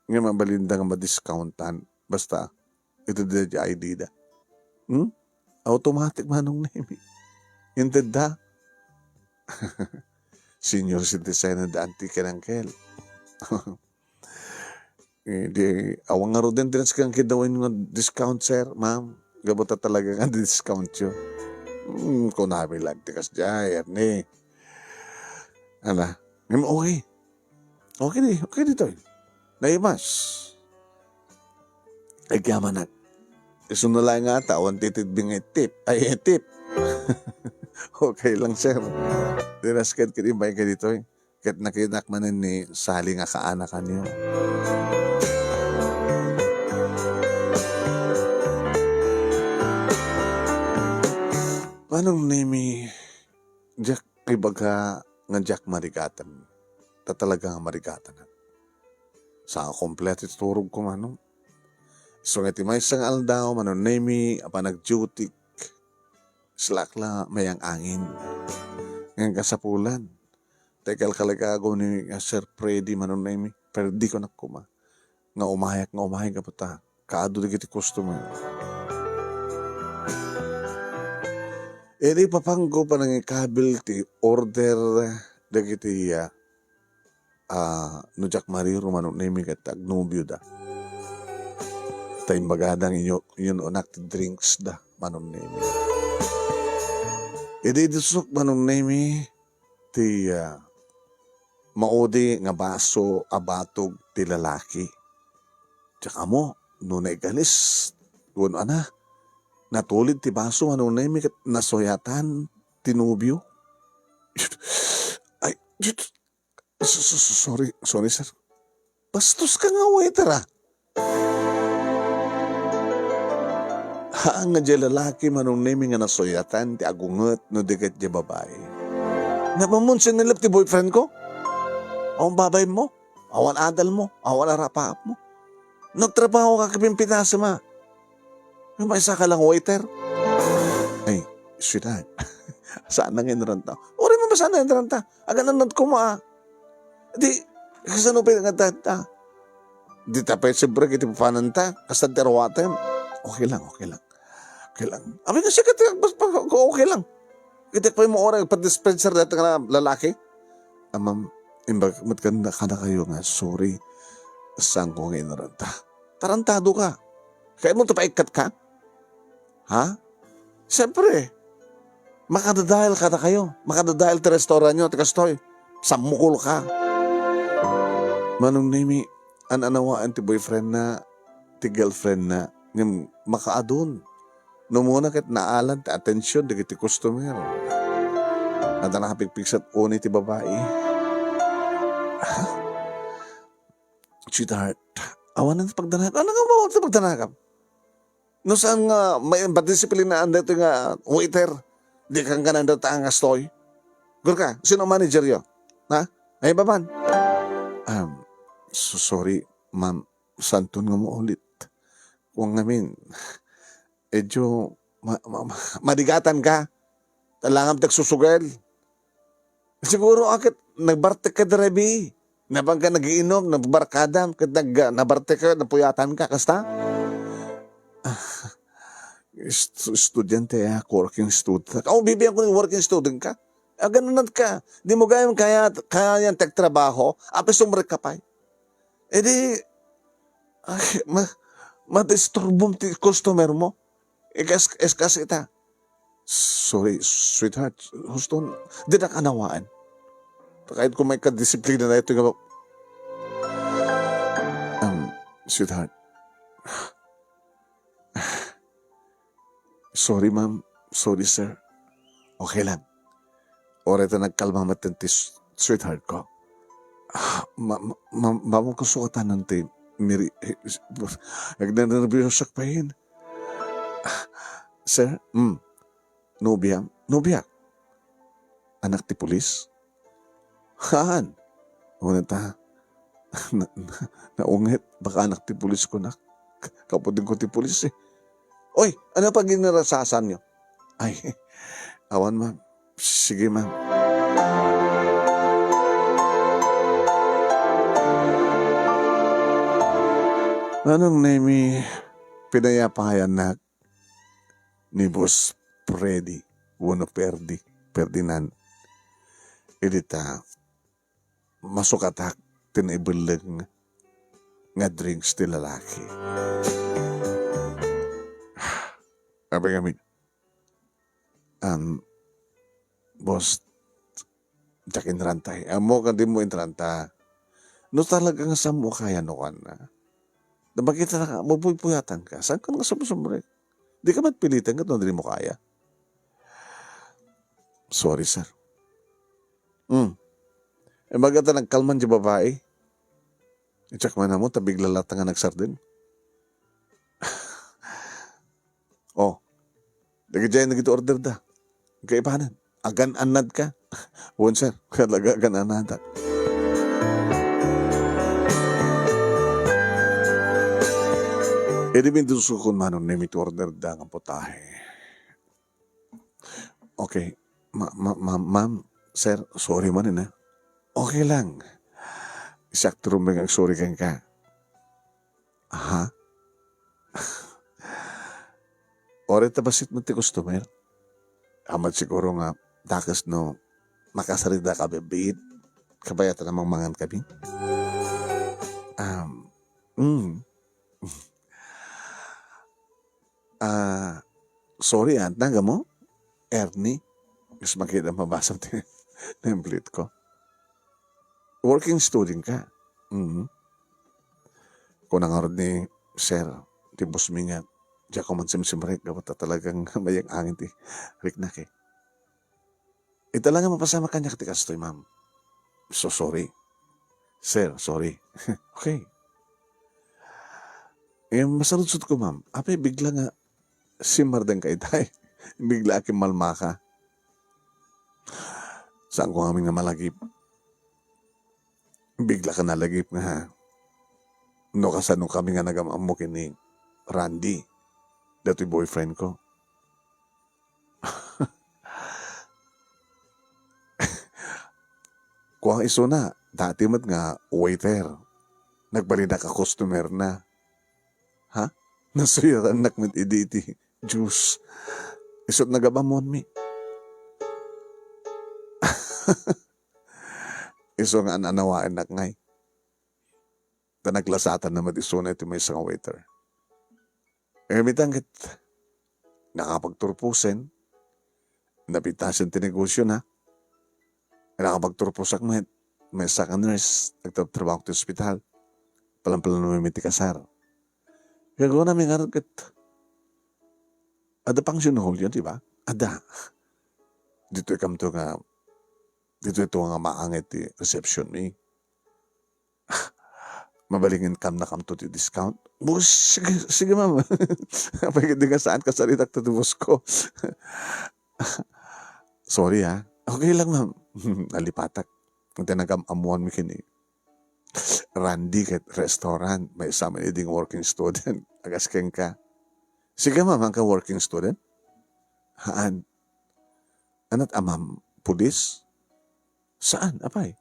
nga mabalinda nga ma-discountan. Basta, ito di ID da. Automatic manong naimi. Hindi da. Senior citizen na auntie kanangkel. Awang nga ro din tinas kang kidawin nga discount, sir, ma'am. Gabota talaga nga discount yun. Kung namin lang tikas dyan, ni. Ala, okay. Okay dito. Naimas. Ay kyaman na. Isunulay nga tawan titibing tip. Ay, tip. Okay lang, sir. Dinaskat kitibay ka dito. Kat nakinak manin ni sali nga kaanakan niyo. Paano nimi Jack ibaga nga Jack marigatan? Talaga nga marigatan. Sa kompleto turog ko manong. So nga timay sang aldaw manon nimi apa nag-duty slakla mayang angin. Ngayon kasapulan. Tekal kalagago ni Sir Freddy manon nimi. Pero di ko nakuma. Nga umahay ka pa ta. Kaado di kiti customer. Di papanggo pa nang ikabil ti order dagiti no Jack Mario manon nimi kat agnubyo da. Tayong bagadang yun onak ti drinks da manon nimi. Disok manon nimi ti maudi nga baso abatog ti lalaki. Tsaka mo, nung naigalis, kung natulid ti baso, nung may nasoyatan, tinubyo. Ay, sorry sir. Bastos ka nga, waiter Haan nga di lalaki manong nemi nga nasoyatan, ti agunget no diket di babae. Napamunsin nilap ti boyfriend ko? Awan babay mo? Awan adal mo? Awan arapaap mo? Nagtrabaho ka kapimpinasa ma. May isa ka lang waiter. Ay, sweetheart. Saan nang inranta? Uri mo ba saan nang inranta? Aganan nat ko ma. Di, kasi ano pa yung nagtata? Di tapay siyempre kiti papananta. Kasi terwatem. Okay lang. Abi nga siya okay lang. Kita pa yung mga oras, pa-dispenser dati ka na lalaki. Ma'am, imbag, matkanda ka na kayo nga, sorry. Saan ko nga inaranta? Tarantado ka. Kaya mo tapaikat ka? Ha? Siyempre, makadadahil ka na kayo. Makadadahil ti restaurant nyo, ti kastoy. Samukul ka. Manong nimi, ananawaan ti boyfriend na, ti girlfriend na, yung makaadun. No muna kat naalan ti atensyon, di ti customer. At nakapigpigsat uni ti babae. Sweetheart, awan na pagdanakap. Ano nga ba ito pagdanakap? No saan nga, may disiplina anda ito nga waiter. Di kang ganang daw taang astoy. Gur ka, sino manager yo? Ha? Ay baban? Sorry, ma'am. Santun nga mo ulit. Kung ngamin, edyo, madigatan ka. Talangam tagsusugal. Siguro akit, nagbartek ka drebi. Nabang ka nagiinom, nagbarkada, nabartek ka, napuyatan ka, kasta? Estudyante working student. Bibigyan ko ng working student ka. Ganun ka. Di mo kaya yan tagtrabaho, apis umrek ka pa. E di, ma-disturbom ti customer mo. Eskas ita. Sorry, sweetheart. Gusto, di na kanawaan. Kahit kung may kadisiplina na ito, sweetheart. Sorry, ma'am. Sorry, sir. Okay lang. Ora ito nagkalma matintis, sweetheart ko. Mamo kasukatan ng tape. Miri, nagnanervyos pa yun. Sir, nobya. Anak ti pulis? Haan? Una ta, naungit, baka anak ti pulis ko na. Kapudin ko ti pulis eh. Oy, ano pag inarasasan nyo? Ay, awan ma'am. Sige ma'am. Anong name pinayapayan na ni Boss Freddy, Ferdinand. Ilita, masukatak, tinaibulang nga drinks ti lalaki. Sabi kami, boss, jak inrantay. Amo ka di mo inranta. No talaga nga sa mo kaya no kan na. Nabagkita na ka, mapuyatan ka. Saan ka nga sumusumbre? Di ka ba't pilitan ka, hindi mo kaya? Sorry, sir. Maganda nagkalman di babae. I-check man na mo, tabig lalata nga nagsardin. Lagi dyan nagito order da. Kaipanan. Agan-anad ka. Huwag, sir. Kalaga agan-anad. Edi min dusukon manon nemit order da ng potahe. Okay. Ma'am, sir, sorry man na. Okay lang. Sakto rin ang sorry kang ka. Aha. Ore tabasit mo ti customer. Amat siguro nga dakas no makasarida ka bebit. Kabayatan namang mangan kami. Sorry, tangga mo? Ernie? Gusto makita mabasa template ko. working student ka. Mhm. Kung nangarod ni Sir, ti boss mi nga, diya ko man simsimrek, dapat talagang mayang angin ti riknak eh. Ita lang nga mapasama kanya kati kastoy, ma'am. So sorry. Sir, sorry. Okay. Masaludsod ko, ma'am. Apay, bigla nga, simardeng ka itay. Bigla aking malmaka. Saan ko kami nga malagip? Bigla ka nalagip nga. No, kasano kami nga nagamamukin ni Randy. Dato'y boyfriend ko. Kuwang iso na, dati mat nga waiter. Nagbalina ka customer na. Ha? Nasuyaran nakmit iditi. Juice. Isot nagabamon mi. Iso nga ananawain nak ngay. Tanaglasatan naman iso na ito may isang waiter. Mitangit. Nakapagturpusin. Napitasin tinegosyo na. Nakapagturpusak mo. May second nurse. Nagtatrabaho ko sa ospital. Palang-palang namin may tikasar. Gagawa namin nga rin ada function hall yun, di ba? Ada. Dito ikam to nga, dito ito nga maangit di reception ni. Mabalingin kam na kam to di discount. Sige ma'am. Pagkita nga saan ka sa ritak to boss ko. Sorry ha. Okay lang ma'am. Nalipatak. Ang tinagam-amuan mo kini. Randy ket restaurant, may isama ding working student. Agaskeng ka. Sige ma'am, ang ka working student? Haan? Anat amam, pulis? Saan? Apay?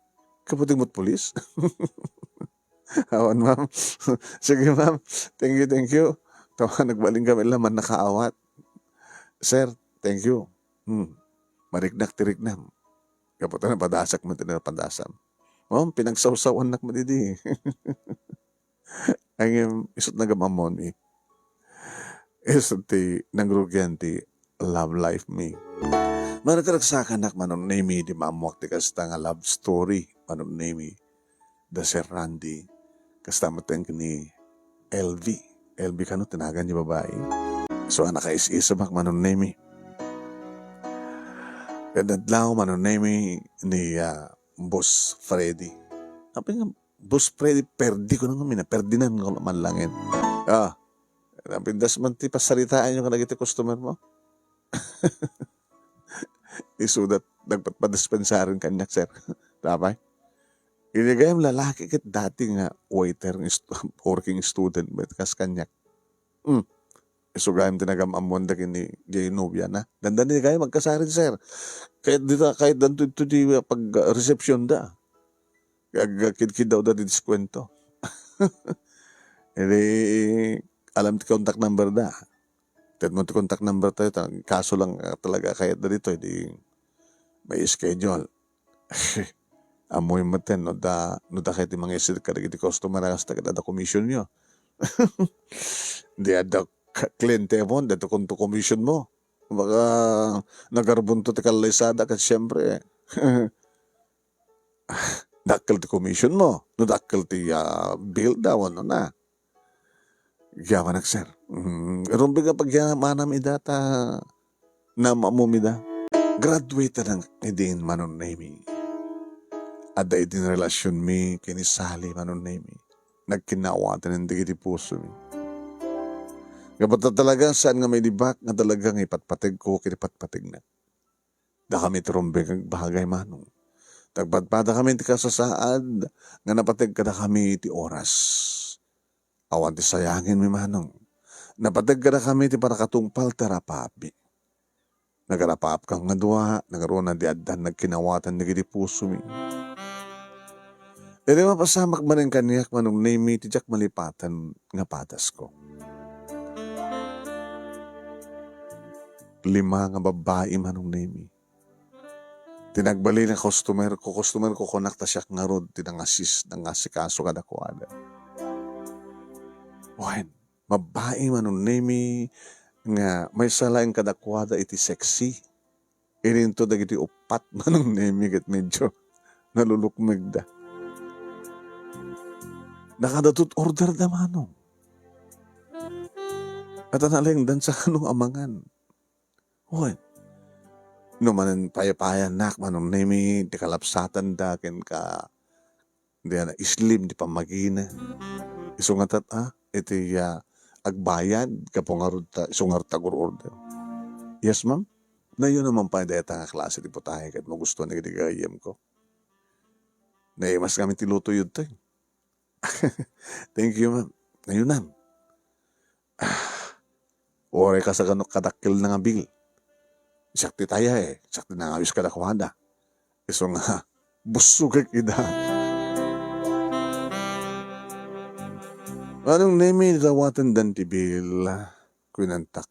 Kaputing mo't pulis? Awan ma'am. Sige ma'am, thank you. Tawa, nagbaling kami laman nakaawat. Sir, thank you. Marignak tirignan. Kaputa na padasak mo na padasam. Oh, pinagsawsawan nak madidi. Ang isot na gamamon eh. Isot ti nangrugyan ti love life me. Manakaragsakan nak manon name di maamuak ti kasta nga love story. Manon name da Sir Randy. Kasta mateng ni LV. LV kano tinagan ni babae. So anak is-isa mak manon name. Kadadlaw manon name ni Boss Freddy. Apa nga, Boss Freddy, perdi ko na nga Perdinan ko naman langin. Napindas man ti pasaritaan yung kanagiti customer mo. Isudat, nagpatpadispensarin kanyak, sir. Tapay? Inigay ang lalaki kit dati nga waiter, working student, bet kas kanyak. Isugayam tinagam-amon da kini J. Nubia na. Dandan ni kayo magkasarin, sir. Kahit danto ito di pag-reception da. Kid daw da di diskwento. Alam ti contact number da. Ted mo ti contact number tayo. Kaso lang talaga kahit da dito. May schedule. Amoy maten. No da kahit yung mga isid ka di customer hasta kada commission nyo. Di ada kliyente mo, dito kung to commission mo. Baka nagarbunto ti kalaysada kasi syempre dakkel ti commission mo. No dakkel ti bill daw, ano na. Yaman ak, sir. Rumbi ka pagyamanam idata na mamumida. Graduate ng idin manon nami. Ada idin relasyon mi kinisali manon nami. Nagkinawatan ng digiti puso mi. Kapag talaga saan nga may libak nga talagang ipatpatig ko kinipatpatig na. Da kami trumbeng ang bahagay manong. Tagpadpada kami ti kasasaad nga napatig kada kami ti oras. Awan ti sayangin mi manong. Napatig kada kami ti parakatungpal terapapi. Nagarapap kang nga duwa, nagaroon na di addan nagkinawatan na giti puso mi. Dili mapasamak man ang kaniyak manong name ti jak malipatan nga patas ko. 5 nga babae manong name. Tinagbali na customer ko konakta siya nga rod, tinangasis, nangasikaso kada kuwada. Wen, babae manong name, nga may salain kada kuwada iti sexy. Irinto dagiti upat manong name, ket medyo nalulukmig da. Nakadatot order na manong. At analing dan sa anong amangan. Uy, no manan payapayan nak manong nemi, di kalapsatan da, ken ka, di na islim, di pamagina. Isungatat iti agbayad, kapungarod ta, isungar tagur order. Yes, ma'am. Na yun naman pa deta nga klase di putahe kat magustuhan na gidigayam ko. Na mas kami tiluto yun to. Thank you, ma'am. Na yun, ma'am. Ore ka sa ganok kadakil na nga bil. Sakti taya sakti na nga wis kadakwada. Iso nga, busog ida. Anong nemi rawatan dan ti bil, kunantak.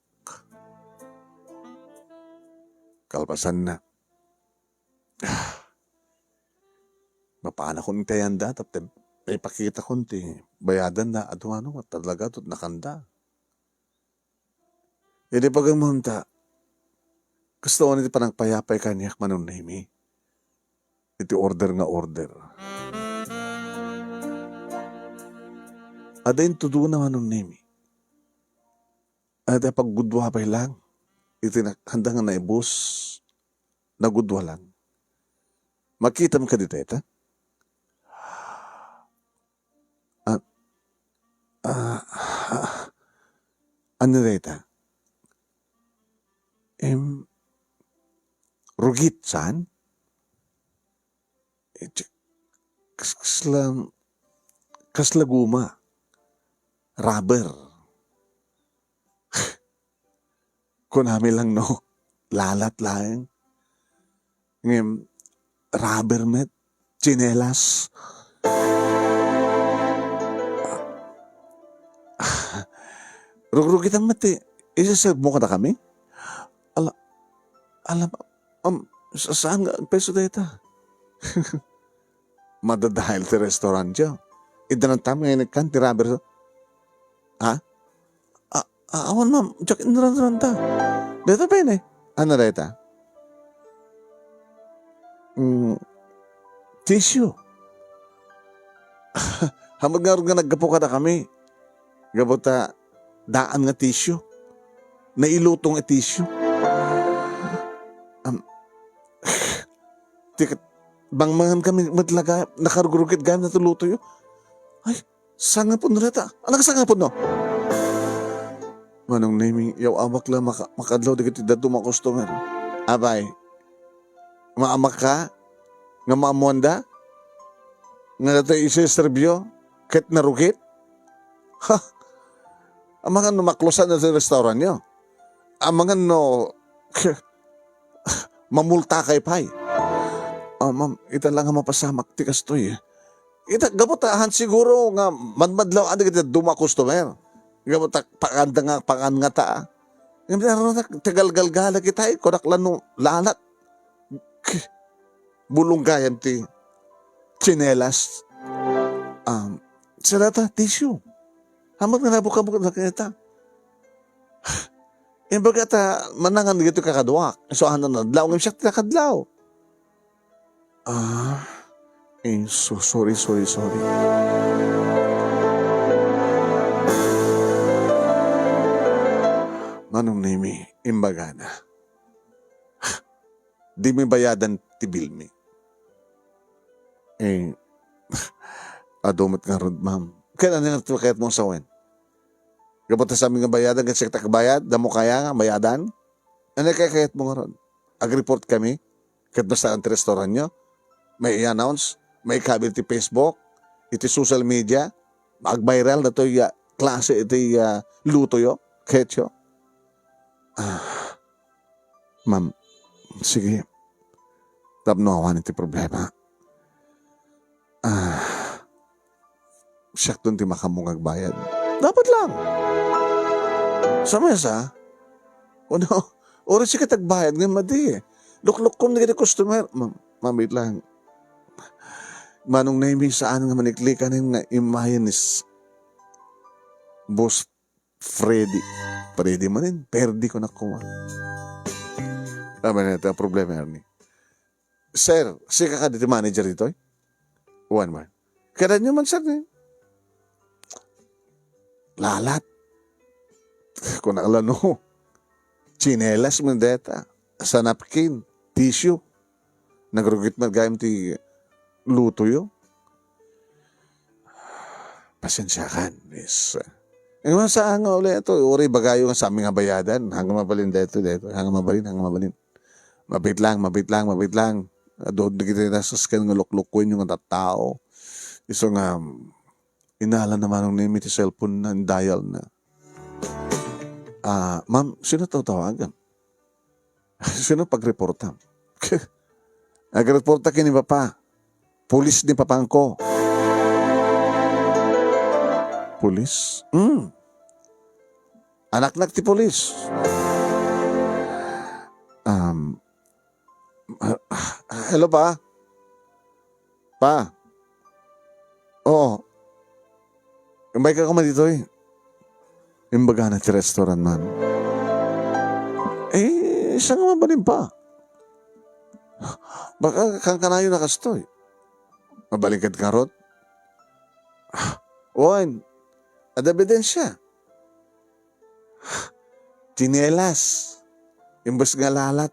Kalpasan na. Mapaana ko nita yan da, tapos may pakita ko ti bayadan na, ano, talaga tot nakanda. Hindi pag ang mahamta, gusto ko niti parang payapay kanyak manong nemi. Iti order nga order. Adayin tudo na manong nemi. Ada paggudwa pa lang. Iti handa nga naibos, nagudwa lang. Makita mo ka dito, ita? Ano na ita? Rugit, saan? Kaslaguma. Rubber. Kunami lang no, lalat lang. Ngem, rubber met, chinelas. Rugrugitan mati, isaserve mo ka na kami? Alam, saan nga ang peso data? Madadahil ti restaurant dyan. Idanantam ngayon nagkan, ti rubber. Ha? Awan ma'am, jak inranta. Dito pa yun eh. Ano dito? Tissue. Hamag nga naggapo ka na kami. Gabota, daan nga tissue. Nailutong nga tissue. Bangmangan kami matlaga, nakarugurukit gayam na tuluto yun. Ay, saan nga po nalata? Anak saan nga po no? Manong naming, yaw amak lang makadlaw di kita dito mga customer. Abay, maamak ka, nga maamuanda, nga nato isa-servyo, kahit narugit. Ha? Amangan no maklosan na sa restaurant nyo. Amangan no, mamulta kay pay. Ma'am, ita lang nga mapasamak ti kastoy. Ita, gabutahan siguro nga madmadlaw adi kita duma customer. Gabutak pakan nga ta. Tagal-galgala kita kodak lano lalat. Bulong gayam ti chinelas. Salata tissue. Hamag na nabukabuk na kita. Imbaga ta manangan dito kakaduak. So ano na adlaw ngem siya kakadlaw. Sorry. Manong nemi, imbaga na. Di mi bayadan ti bill mi. Adomot nga rod, ma'am. Kaya nga ito kayat mong sawen? Kapag sa aming bayadan, kasi bayad, damo kaya nga, bayadan? Ano kaya kayat mo nga rod? Ag-report kami, kahit basta ang restaurant nyo, may i-announce, may ikabil ti Facebook, iti social media, mag-viral na ito klase, iti luto yo, ketyo. Ma'am, sige. Tapnoawan iti problema. Siyak doon ti makamong agbayad. Dapat lang. Sa mesa, oras siya katagbayad ngayon madi eh. Lukluk kom na customer. Mamit lang. Manong naimig saan nga maniklikan nga imayanis. Boss Freddy. Freddy man rin. Perdi ko nakuha. Tama na ito ang problema ni. Sir, sika ka dito manager dito eh? One man. Kaya nyo man sir eh. lalat. Kung nakalano, chinelas mo deta, sa napkin, tissue, nagrugit na gayam ti luto yo. Pasensyakan, miss. Ang mga saan nga ulit ito, uri bagayo nga sa aming habayadan, hanggang mabalin dito, hanggang mabalin. Mabit lang. Doon na kita nasas ka nga luklukkuin yung tao. Iso nga, inala naman ng name iti cellphone na dial na. Ma'am, sino tawagan? Sino pagreporta? Nagreporta kini papa. Pulis ni papangko. Pulis? Anak-nak ti pulis. Hello pa? Pa? Oo. May ka man dito eh. Imbaga na ti restaurant man. Isa nga mabalin pa. Baka kang kanayo na kastoy. Mabalikad ka rot. Oan. Ad ebidensya. Chinelas. Imbas nga lalat.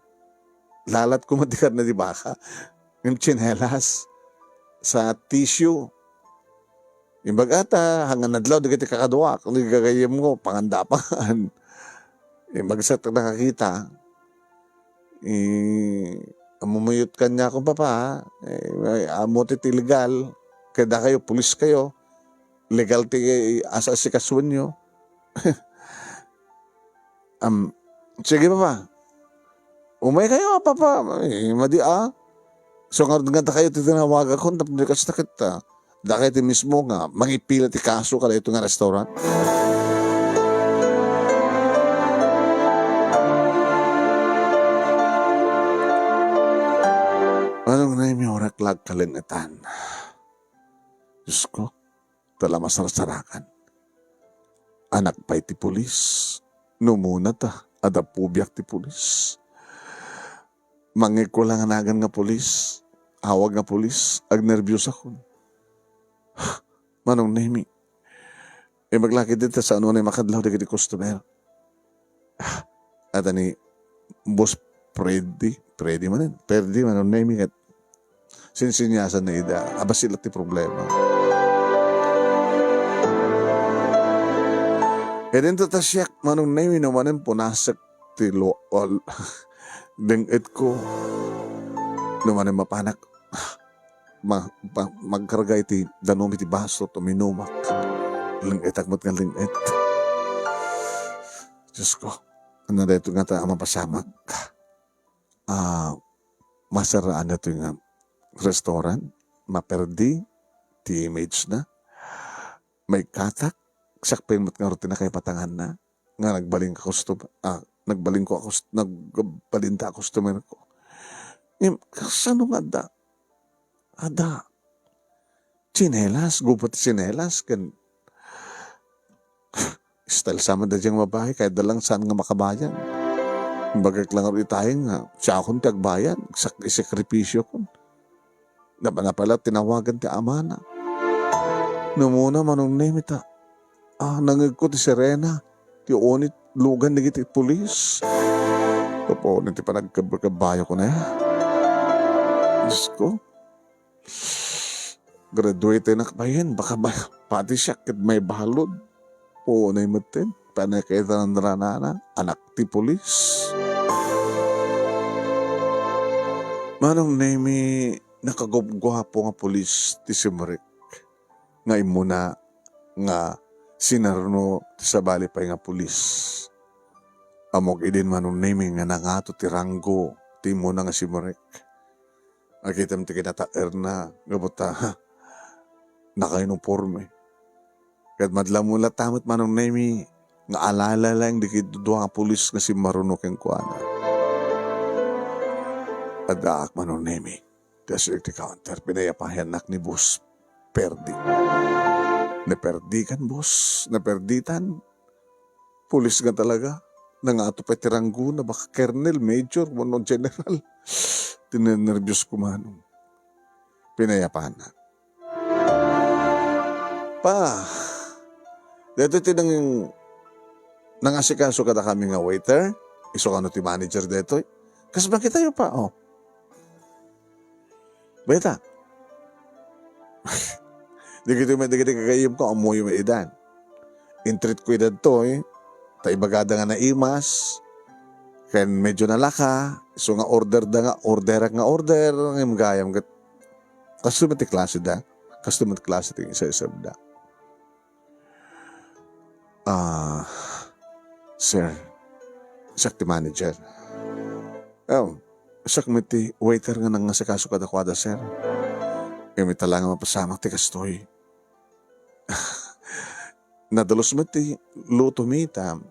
Lalat kumatikat na di baka. Yung chinelas. Sa tissue. Imbag ata, hangan nadlaw, di kiti kakadwa. Kung di gagayim mo, pangandapangan. Imbag sa nakakita, amumuyot ka niya kung papa, amo ti legal, kada kayo, pulis kayo, legal ti asa si kasuan nyo. Sige papa, umay kayo papa, madi So nga kayo titinawaga ko, tapos kasi na kita, dahil ti mismo nga, mangipila ti kaso ka ito nga restaurant. Anong na yung oraklag kalingatan? Diyos ko, tala masarasarakan. Anak pa iti pulis. Numuna ta, adapubyak ti pulis. Mangik ko lang anagan nga pulis. Awag nga pulis, ag nervyos ako. Manong nemi. Maglaki dito sa ano na makadlaw di kiti customer. At ani, boss Freddy manin. Freddy manong nemi kat sinsinyasan na ida. Abas sila ti problema. Din to tasyak manong nemi naman punasak ti lool. Dengit ko. Naman mapanak. Magkaragay ti danom iti baso to minumak. Lingit akmat nga lingit. Diyos ko. Ano na ito nga ta mapasamak. Masaraan na ito yung restaurant. Maperdi. Ti image na. May katak. Sakpay mo't nga rutin na kay patangan na. Nga nagbaling ka customer. Nagbalinta customer ko. Kasano nga ada. Chinelas, gupot chinelas. Style sama da diyang mabahay, kahit dalang saan nga makabayan. Bagak lang rin tayo nga, siya akong tagbayan, isakripisyo ko. Na pala, tinawagan ti amana. Namuna manong name ita. Nangig ko ti Serena, ti onit, lugan na ti pulis. Tapo, ti pa nagkabayo ko na yan. Diyos ko. Graduate na kabayan. Baka pati siya kit may balod. Po na imatin. Panakita ng ranana. Anak ti pulis. Manong name nakagubgwapo nga pulis ti Simrik. Nga imuna nga sinarno ti sabali pa nga pulis. Amok idin manong name nga nangato ti Rango ti imuna nga Simrik. Akitam ti kinataer na, gabuta, naka-uniforme. Kahit madla mula tamot manong nemi, nga alala lang di kitudwa nga pulis nga si Marunok ang kuana. Adaak manong nemi, desert ti counter, pinayapahan nak ni Boss Perdi. Naperdi kan, boss, naperditan. Pulis nga talaga. Nangato pa tiranggo na baka colonel, major, mono general. Tinenervyos ko manong. Pinayapahan na. Pa, Dito tinang yung nangasikaso kada kami nga waiter, iso ka no ti manager dito. Kasi bakit tayo pa, oh. Beta. Di kita kagayim ko, amoy yung idan. Intreat ko edad to, ta ibagada nga na imas, ken medyo nalaka, so nga order nga order, ng gayam kat. Customer ti klase da, customer ti klase ti isa-isab da. Sir, isak ti manager. Oh, isak mo ti waiter nga nang nasikaso kadakwada, sir. Kami talaga mapasamak ti kastoy. Nadalos mo ti luto mi tam.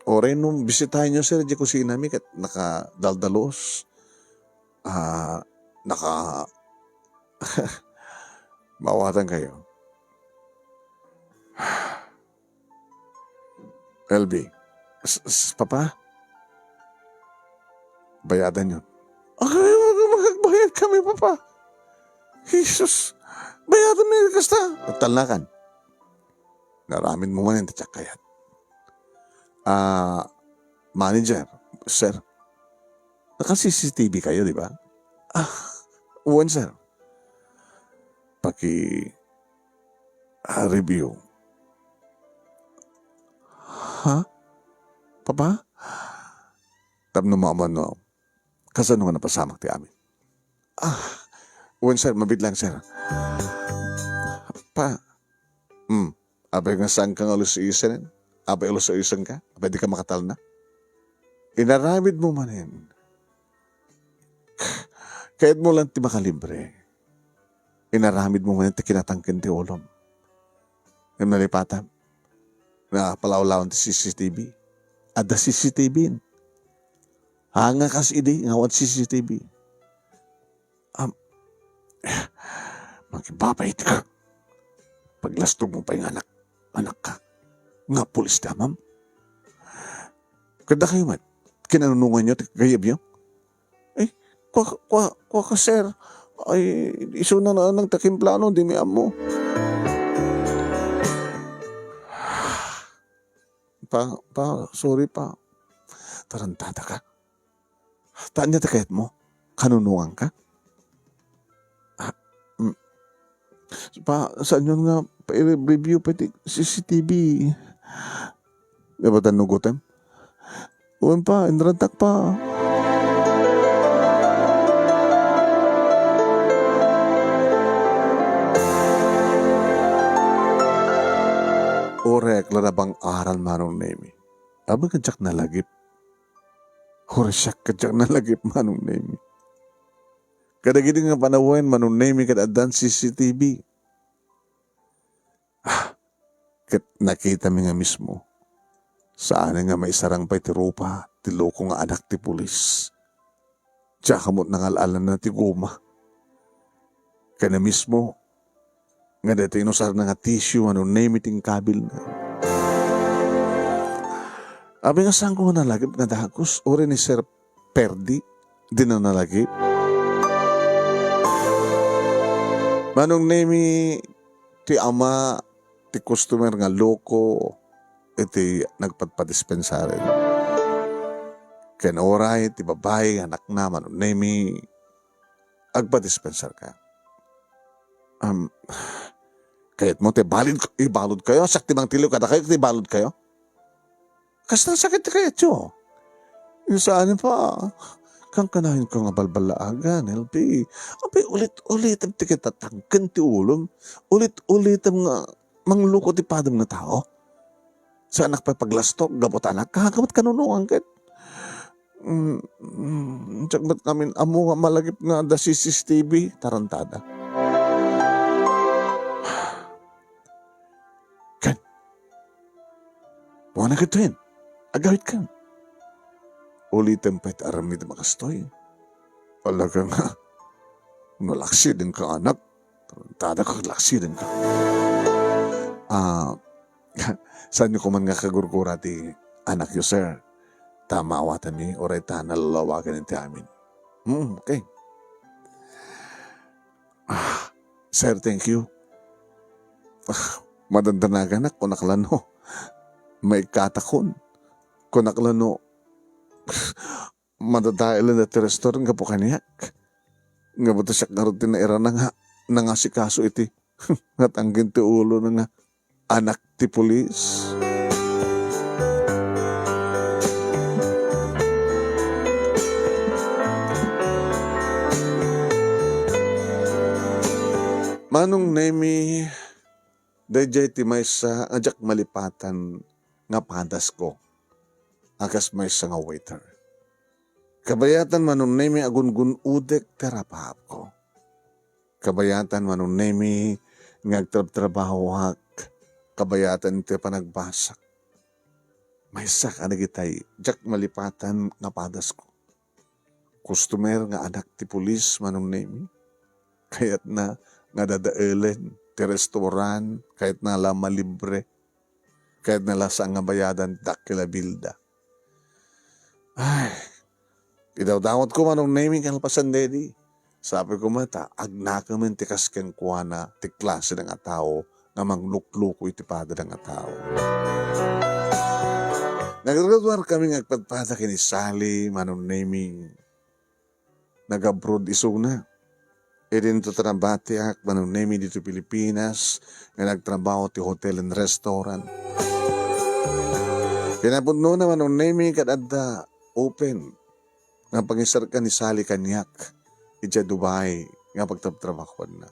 O rin nung bisitahin nyo, sir, di kusina mi kat nakadaldalos. Mawatan kayo. LB, papa, bayadan yun. Okay, magbayad kami, papa. Jesus, bayadan mo yung kasta. Nagtalakan. Naramin mo man yung tatyak kayat. Manager, sir, naka-CCTV kayo, di ba? Uwan, sir. Review. Ha? Papa? Tapno maman no. Kasano nga napasamak ti amin? Uwan, sir, mabit lang, sir. Pa. Abay nga saan kang alusiisan? Abay alusiisan ka? Abay di ka makatal na? Inaramid mo manin. Kahit mo lang ti makalibre. Inaramid mo manin ti kinatangkin ti ulom. Yung nalipatan. Na palawlawan ti CCTV. Ada CCTV. Hanga kas idi, ngawat CCTV. Magibabay ka. Paglastog mo pa yung anak ka. Nga pulis na, ma'am. Kada kayo, mat. Kinanunungan nyo, gayab nyo. Kwa ka, sir. Ay, iso na ng takimplano, di mi amo. Sorry pa. Tarantada ka. Taan niya takayat mo? Kanunungan ka? Saan yun nga, pa-review pati CCTV. Di ba tanugutan? Uwan pa, inrantak pa. Orek, larabang aral manong nemi. Aba kadyak na lagip. Horesyak kadyak na lagip manong nemi. Kadagiti nga panawen manong nemi kadadan CCTV. Kat nakita mi nga mismo. Saan nga may sarang pa'y ti rupa, ti loko nga anak ti pulis. Tsaka mo't nangalalan na ti guma. Kana mismo, nga dito inusar na nga tissue, manong nemi ting kabil na. Abi nga saan ko nga nalagip nga dagos, ori ni Sir Perdi, di na nalagip. Manong nemi ti ama, ti customer nga loko, iti nagpatpadispensarin. Ken oray, ti babae, anak na, manong nemi, agpadispensar ka. Kayat mo, ibalod kayo, sakti mang tiliw kada kayo, ibalod kayo. Kasi sakit kayat yo. Yung saan pa, kang kanahin ko nga balbalaagan, LP. Abay, ulit-ulit ang tikitatangkan ti ulom. Ulit-ulit ang mangluko ti padam na tao. Sa anak pa paglastok, gabot anak, kagamat kanunungan kat. Tsak ba't namin amo nga malagip nga da CCTV, tarantada. Kan, buwan na kituin, agawit ka. Ulitin pa'y aramid makastoy. Alaga nga, nalaksi din ka anak. Tarantada ka, laksi din ka. Saan nyo kuman nga kagurgura ti anak yo, sir? Tama awatan ni, oray ta nalalawagan ti amin. Okay. Sir, thank you. Madandanagan ako nakalano. may katakon. Kunaklano, madadailan na ti restaurant nga po kaniyak. Nga ba siya karotin na era na nga si kaso iti. At ang ginti ulo na nga anak ti pulis. Manong nemi, dayjay ti may sa ajak malipatan nga padas ko. Akas may sa nga waiter. Kabayatan manong nemi agun-gun udek terapahap ko. Kabayatan manong nemi ngagtrabaho hak. Kabayatan iti panagbasak. May sa ka nagitay, jak malipatan nga padas ko. Customer nga anak ti pulis manong nemi. Kayat na nga dadaelen ti restoran, kahit na lama libre, kahit na lasa nga bayadan dakila bilda. Ay, idawdawat ko manong naming kalpasan dedi. Sabi ko mata, agnakaman ti kasken kuana ti klase ng tao nga manglukluko iti pada ng tao. Nagradwar kami ngagpadpada kini Sally manong naming nag-abroad isuna. Idin to trabati ak manong nemi dito Pilipinas nga nagtrabaho ti hotel and restaurant. Pinapudno na manong nemi kadada open nga pangisar ka ni Sally kanyak ija Dubai nga pagtatrabaho na.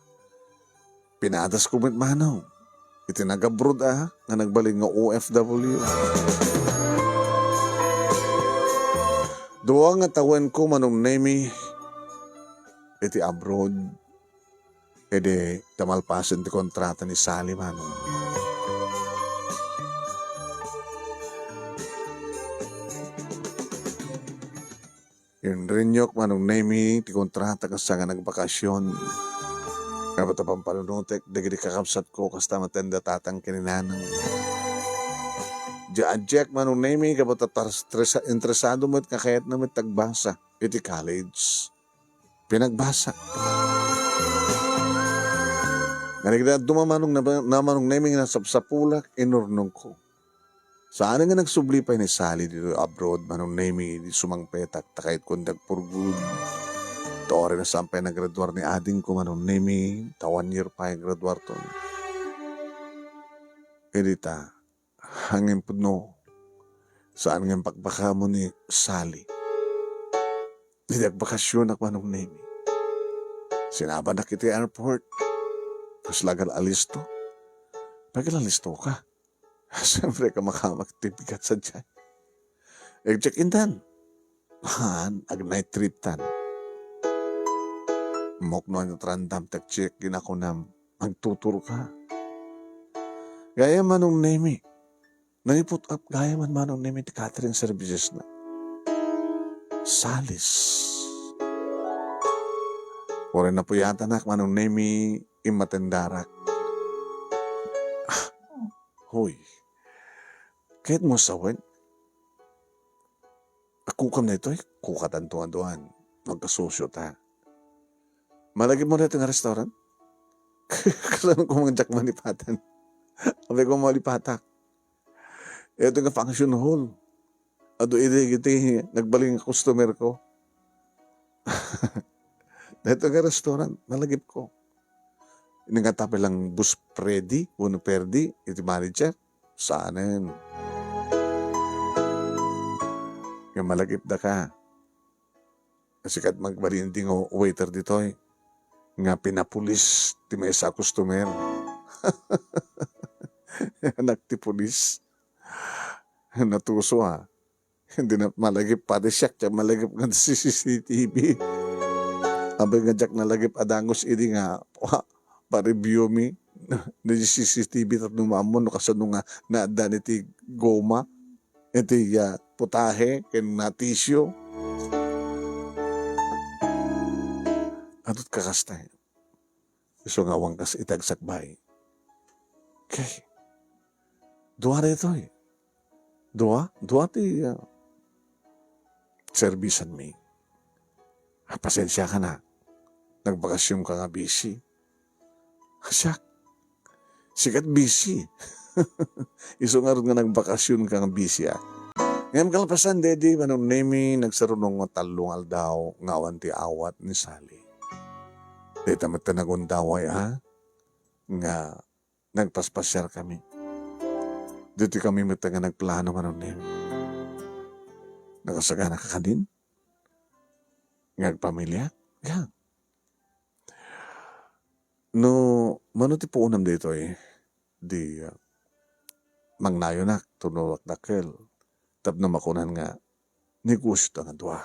Pinadas ko mit manong iti nag-abroad nga nagbaling nga OFW. Duwa nga tawen ko manong nemi iti abroad, edi tamalpasan ti kontrata ni Sally manong. Yun rinyok manong nemi ti kontrata kasa nga nagbakasyon. Kapata pampalunutek, dagiti kakapsat ko kasta matenda tatang kininanang. Di-adject manong nemi kapata interesado mo't kakayat na mo't tagbasa iti college. Pinagbasa. Naligda dumamanong namanong naming nasapsapulak inurnong ko. Saan nga nagsublipay ni Sally dito abroad manong naming di sumangpetak takait kundag for good. Tore na sampay naggraduar ni ading ko manong naming 1 year pa yung graduar to. Edita, hangin pudno. Saan nga pagbaka mo ni Sally? Di nagbakasyon ako manong nemi. Sinaba na kita airport. Tapos lagal alisto. Pagkala alisto ka. Siyempre ka makamagtipigat sa dyan. Check-in tan. Ag night trip tan. Mokno ang trandam tag-check-in ako na magtuturo ka. Gaya manong nemi. Nangiput up gaya manong nemi ti catering services na. Salis. Pore na po yata na manong nemi imatendarak. Hoy, kahit mo sawen, akukam na ito kukatan tuwan-tuwan. Magkasosyo ta. Malagi mo na ito nga restaurant? Kasalan ko mga jakman lipatan. Sabi ko mga lipatak. Ito nga function hall. Ado iti nagbaling customer ko. Ito nga restaurant, nalagip ko. Inangatapi lang bus Freddy, uno perdi, iti manager. Saanin. Nga malagip da ka. Kasi kat magbarindi ng waiter dito nga pinapulis ti may sa customer. Anak ti pulis. Natuso Hindi na malagip pati siyak siya malagip ng CCTV. Abay nga jak nalagip adangos idi nga pa-review mi na CCTV tat numamon no kasano nga naaddan iti goma iti putahe ken na tissue. Adot kakastay. So nga wangkas itagsakbay. Okay. Dua rito Dua ti servisan mi. Pasensya ka na. Nagbakasyon ka nga busy. Siyak. Sikat busy. Iso nga ron nga nagbakasyon ka nga bisya. Ngayon kalapasan, dedi, manong nemi, nagsarunong nga talong aldaw, nga awan ti awat ni Sally. Dito matanagong daway, ha? Nga nagpaspasyar kami. Dito kami nga nagplano manong nemi. Nakasagana ka din? Ngagpamilya? Yan. No, mano ti po unam dito di mangnayo na, tunawak dakil. Tapno makunan nga, negosyo ta nga dua.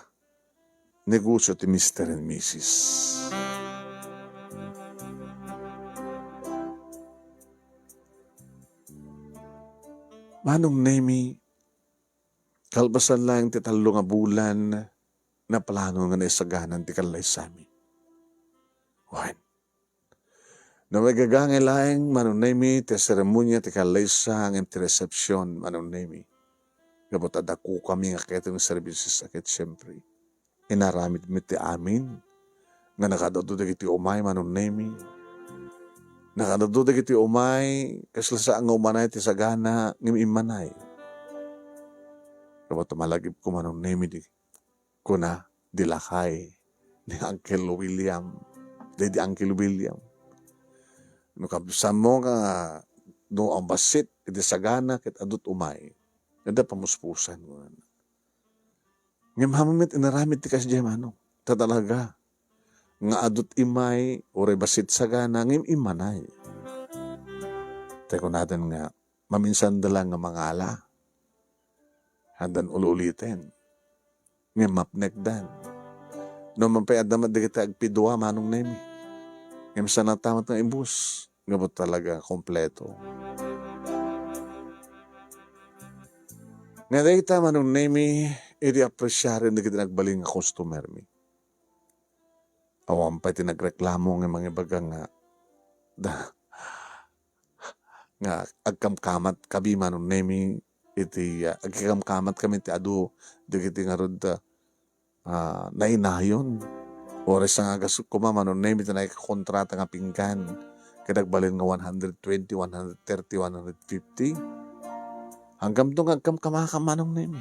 Negosyo ti Mr. and Mrs. Manong nemi, kalbasan lang ti talo nga bulan na plano nga naisaganan ti kalay sami. Wan. Na may gagangay lang, manong nemi, ti seremonya ti kalay sa ang ti reception, manong nemi. Gabot adako kami nga ketong services akit siyempre. Inaramid mi ti amin. Nga nakadadudag iti umay manong nemi. Nakadadudag iti umay kasla sa ang umanay ti sagana ngim imanay. Gabot malagip ko manong nemi di kuna dilakay ni Uncle William. Di Uncle William. No kabisa mo nga no ang basit iti sagana ket adut umay. Ganda pamuspusan mo. Ngam hamamit inaramid ti kasya mano. Tatalaga. Nga adut imay oray basit sagana ngim imanay. Teko natin nga maminsan dala nga mangala. Handan ululitin. Ngam mapnekdan. No mampayad naman di kita agpidwa manong nemi. Ngam sa natamat ng imbus. Ngabot talaga kompleto. Nga dahita manong nemi, i-appreciarin na kita nagbaling nga customer mi. Awam pa tinagreklamo ng mga ibaga nga nga agkamkamat kabi manong nemi, iti agkamkamat kami ti adu, di kiti nga rod nainayon. Oras nga agas kuma manong nemi, tinay kontrata nga pinggan, kadagbalin nga 120, 130, 150. Hanggang doon agkam kamakamanong nemi.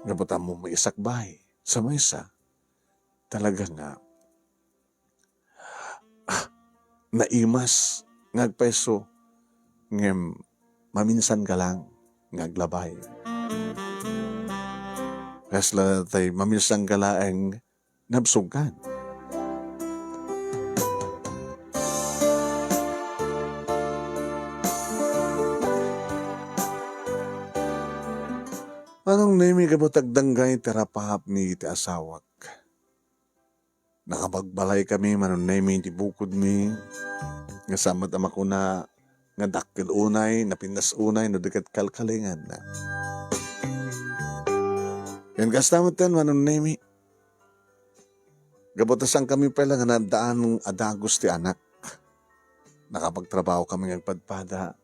Ngabutan mo may isakbay sa maysa. Talaga nga naimas ngagpeso ngem maminsan ka lang ngaglabay. Kasla tay maminsan ka lang nabsugan. Anong nemi kabutagdanggay terapahap mi iti asawak. Nakapagbalay kami manong nemi iti bukod mi. Nga samat ama ko na nga dakil unay, napindas unay, no dekat kalkalingan na. Yan kastamat yan manong nemi. Gabutasan kami pala nga nadaan ng adagos ti anak. Nakapagtrabaho kami ng padpada.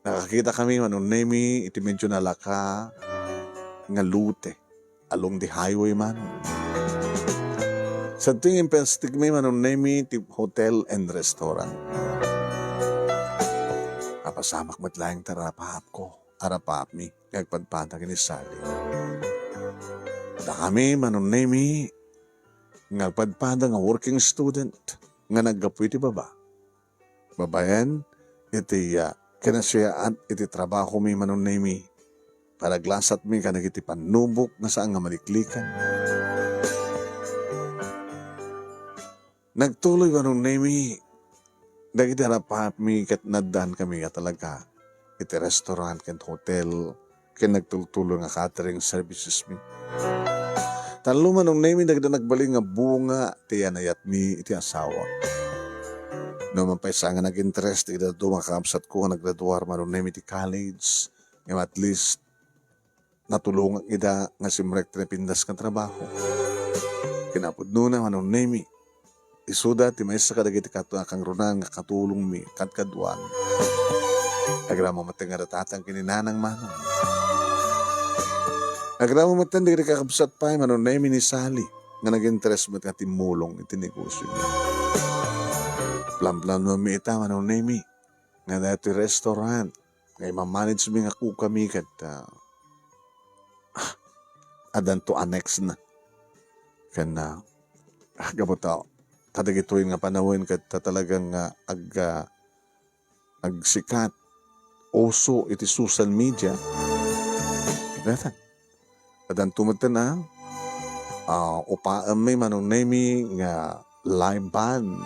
Nakakita kami manong nemi iti medyo nalaka nga lute along the highway man. Sa tingin penstigme manong nemi ti hotel and restaurant. Apasamak matlayang tarapahap ko. Arapahap mi. Kagpadpada kini Sally. Da kami manong nemi ngagpadpada nga working student nga naggapu iti baba. Babayan iti kinasiyaan iti trabaho mi manong nemi. Para glasat mi ka nagiti panubok nga saan nga maliklikan. Nagtuloy manong nemi, dagiti harapahap mi kat naddan kami nga talaga. Iti restaurant ket hotel, ket nagtultulo nga catering services mi. Talo manong nemi dagiti nagbaling nga bunga ti anayat mi iti asawa. No mampaysa nga nag-interest iti dado makakamsat ko nga naggraduar manong nemi ti college. Nga at least natulungan ida nga simrek pindas ka trabaho. Kinapudno na manong nemi. Isuda ti maysa kadagiti kang runan nga katulong mi kadkaduan. Agramo mateng nga datatang kininanang manong. Agramo mateng digiti kakabsat pa manong nemi ni Sally nga nag-interest mo nga timulong iti negosyo niya. Plan-plan mo mi ita manong nemi nga dati restaurant, ngay mamanage mi nga ku kami kat adan to annex na. Kan gabota, tadagitoy nga panahon kat talagang agsikat, oso iti social media. Datan, adan tumatan na, upaan may manong nemi nga live band.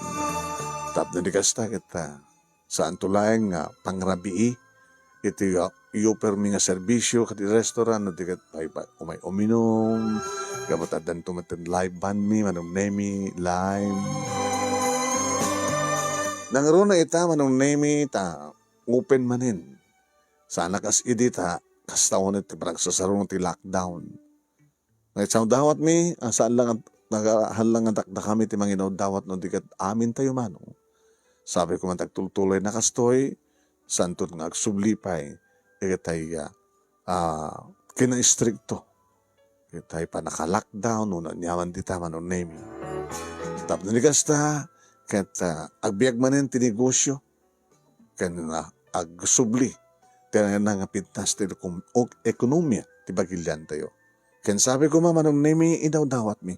Tap na di kasta kita saan tulayang nga pangrabii iti iuper mi nga serbisyo kati restaurant na di kat umay uminom gamot adan tumatan live band mi manong nemi live nangaro na ita manong nemi ta open manin sana kas idita kas taon iti parang sasarong ti lockdown ngay sa dawat mi saan lang nagahalang ang takda kami ti manginaw dawat no di kat amin tayo manong. Sabi ko man tagtultuloy na kastoy, santot nga agsublipay, ikatay kina-stricto. Ikatay pa naka-lockdown, nuna niyaman di tama no name. Tap na kasta, kat agbiag manin tinegosyo, kan agsubli, tinayan nga pintas ti ekonomiya, ti bagilyan tayo. Kan sabi ko manong name, inaw-dawat mi.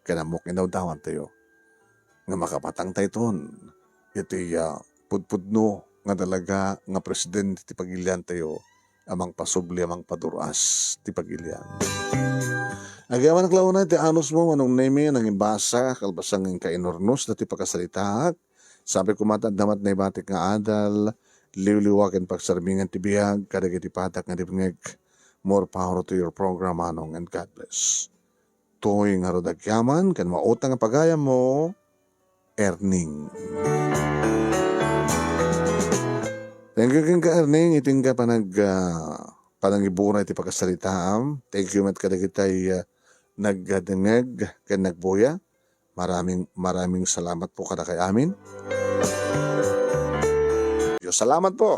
Kanamok inaw-dawat tayo. Nga makapatang tayo ton. Iti pudpudno nga talaga nga presidente ti pagilian tayo amang pasubli amang paduras ti pagilian. Agawan klaw na ti anos mo manong nemi nang imbasa kalbasang ng kainornos na ti pagkasalitaak. Sabi ko matadamat na ibatik nga adal liwliwaken pagsarbingan ti biyag kadagiti patak nga dipngeg more power to your program anong and God bless. Toy nga rodagyaman kan mautang nga pagayam mo earning. Thank you king ka Erning, iting ka panangibura iti pagkasalitaam. Thank you mat kadagitay nagdengeg ken nagbuya. Maraming salamat po kada kay amin. Yo salamat po.